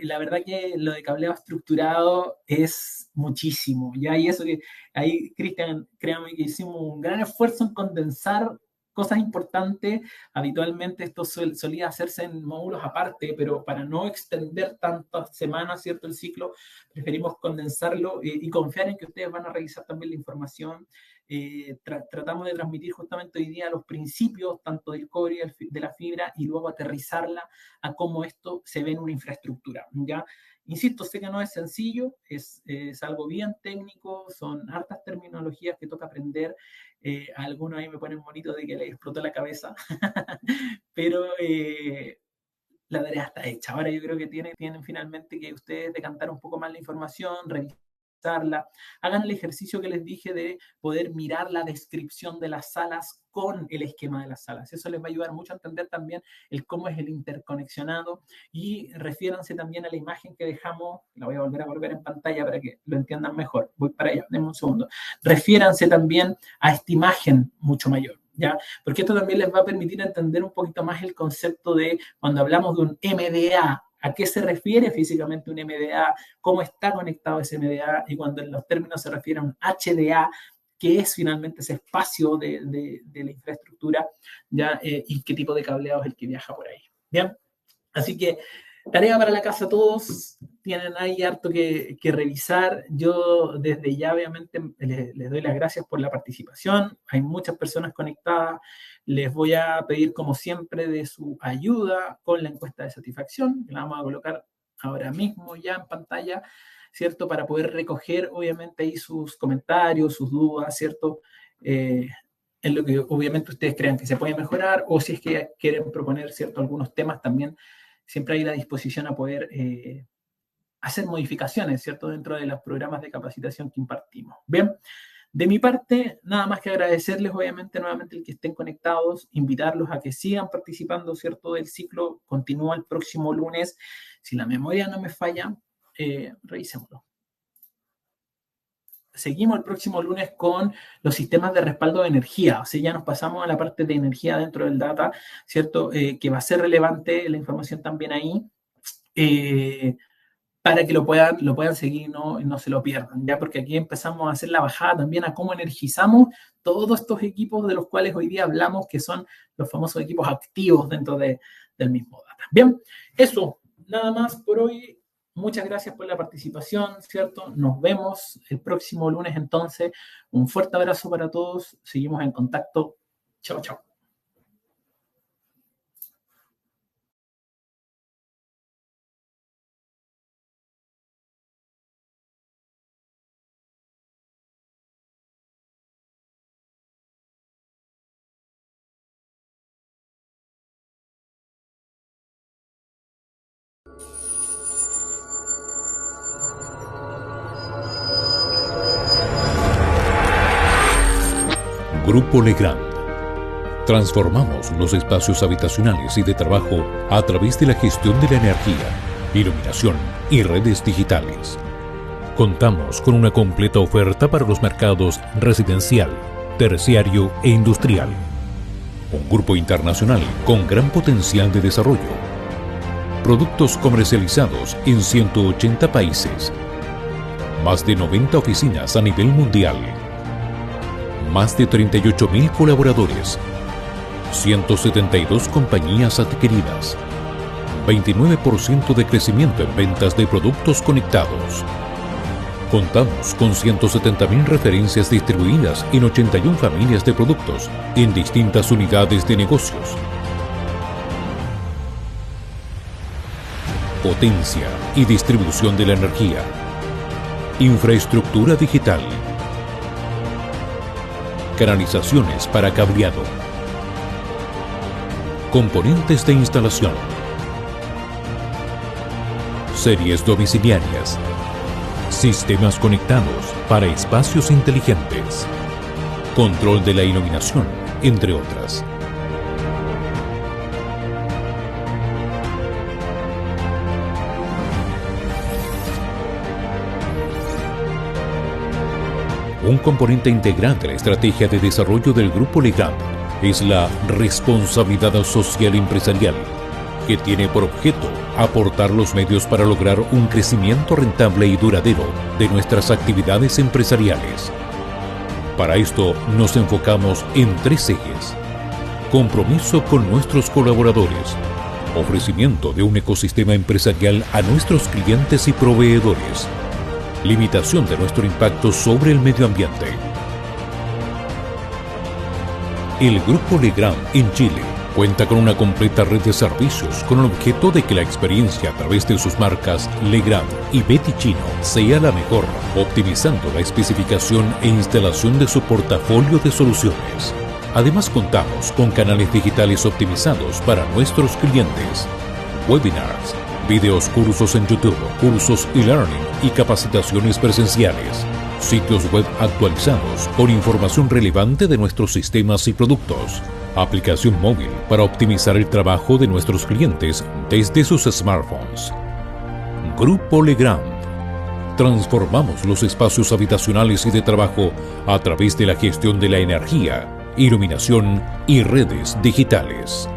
La verdad que lo de cableado estructurado es muchísimo. Ya, y eso que ahí, Cristian, créame que hicimos un gran esfuerzo en condensar cosas importantes. Habitualmente esto solía hacerse en módulos aparte, pero para no extender tantas semanas, ¿cierto? El ciclo, preferimos condensarlo y confiar en que ustedes van a revisar también la información. Tratamos de transmitir justamente hoy día los principios tanto del cobre y de la fibra y luego aterrizarla a cómo esto se ve en una infraestructura, ¿ya? Insisto, sé que no es sencillo, es algo bien técnico, son hartas terminologías que toca aprender. Algunos ahí me ponen bonito de que les explotó la cabeza, pero la tarea está hecha. Ahora yo creo que tienen finalmente que ustedes decantar un poco más la información, revisarla, hagan el ejercicio que les dije de poder mirar la descripción de las salas con el esquema de las salas. Eso les va a ayudar mucho a entender también el cómo es el interconexionado y refiéranse también a la imagen que dejamos, la voy a volver en pantalla para que lo entiendan mejor. Voy para allá, denme un segundo. Refiéranse también a esta imagen mucho mayor, ¿ya? Porque esto también les va a permitir entender un poquito más el concepto de cuando hablamos de un MDA, a qué se refiere físicamente un MDA, cómo está conectado ese MDA, y cuando en los términos se refiere a un HDA, qué es finalmente ese espacio de la infraestructura, ¿ya? Y qué tipo de cableado es el que viaja por ahí. ¿Bien? Así que tarea para la casa todos, tienen ahí harto que revisar. Yo desde ya obviamente les doy las gracias por la participación, hay muchas personas conectadas, les voy a pedir como siempre de su ayuda con la encuesta de satisfacción, que la vamos a colocar ahora mismo ya en pantalla, ¿cierto? Para poder recoger obviamente ahí sus comentarios, sus dudas, ¿cierto? En lo que obviamente ustedes crean que se puede mejorar o si es que quieren proponer, ¿cierto? Algunos temas también. Siempre hay la disposición a poder hacer modificaciones, ¿cierto? Dentro de los programas de capacitación que impartimos. Bien, de mi parte, nada más que agradecerles, obviamente, nuevamente el que estén conectados, invitarlos a que sigan participando, ¿cierto? Del ciclo, continúa el próximo lunes. Si la memoria no me falla, revisémoslo. Seguimos el próximo lunes con los sistemas de respaldo de energía. O sea, ya nos pasamos a la parte de energía dentro del data, ¿cierto? Que va a ser relevante la información también ahí, para que lo puedan seguir y no se lo pierdan, ¿ya? Porque aquí empezamos a hacer la bajada también a cómo energizamos todos estos equipos de los cuales hoy día hablamos, que son los famosos equipos activos dentro del mismo data. Bien, eso, nada más por hoy. Muchas gracias por la participación, ¿cierto? Nos vemos el próximo lunes entonces. Un fuerte abrazo para todos. Seguimos en contacto. Chao, chao. Grupo Legrand. Transformamos los espacios habitacionales y de trabajo a través de la gestión de la energía, iluminación y redes digitales. Contamos con una completa oferta para los mercados residencial, terciario e industrial. Un grupo internacional con gran potencial de desarrollo productos comercializados en 180 países, más de 90 oficinas a nivel mundial, más de 38.000 colaboradores, 172 compañías adquiridas, 29% de crecimiento en ventas de productos conectados. Contamos con 170.000 referencias distribuidas en 81 familias de productos en distintas unidades de negocios. Potencia y distribución de la energía. Infraestructura digital. Canalizaciones para cableado. Componentes de instalación. Series domiciliarias. Sistemas conectados para espacios inteligentes. Control de la iluminación, entre otras. Un componente integral de la estrategia de desarrollo del Grupo Legrand es la responsabilidad social empresarial, que tiene por objeto aportar los medios para lograr un crecimiento rentable y duradero de nuestras actividades empresariales. Para esto nos enfocamos en 3 ejes: compromiso con nuestros colaboradores, ofrecimiento de un ecosistema empresarial a nuestros clientes y proveedores, limitación de nuestro impacto sobre el medio ambiente. El Grupo Legrand en Chile cuenta con una completa red de servicios con el objeto de que la experiencia a través de sus marcas Legrand y Betty Chino sea la mejor, optimizando la especificación e instalación de su portafolio de soluciones. Además, contamos con canales digitales optimizados para nuestros clientes, webinars, videos, cursos en YouTube, cursos e-learning y capacitaciones presenciales, sitios web actualizados con información relevante de nuestros sistemas y productos, aplicación móvil para optimizar el trabajo de nuestros clientes desde sus smartphones. Grupo Legrand. Transformamos los espacios habitacionales y de trabajo a través de la gestión de la energía, iluminación y redes digitales.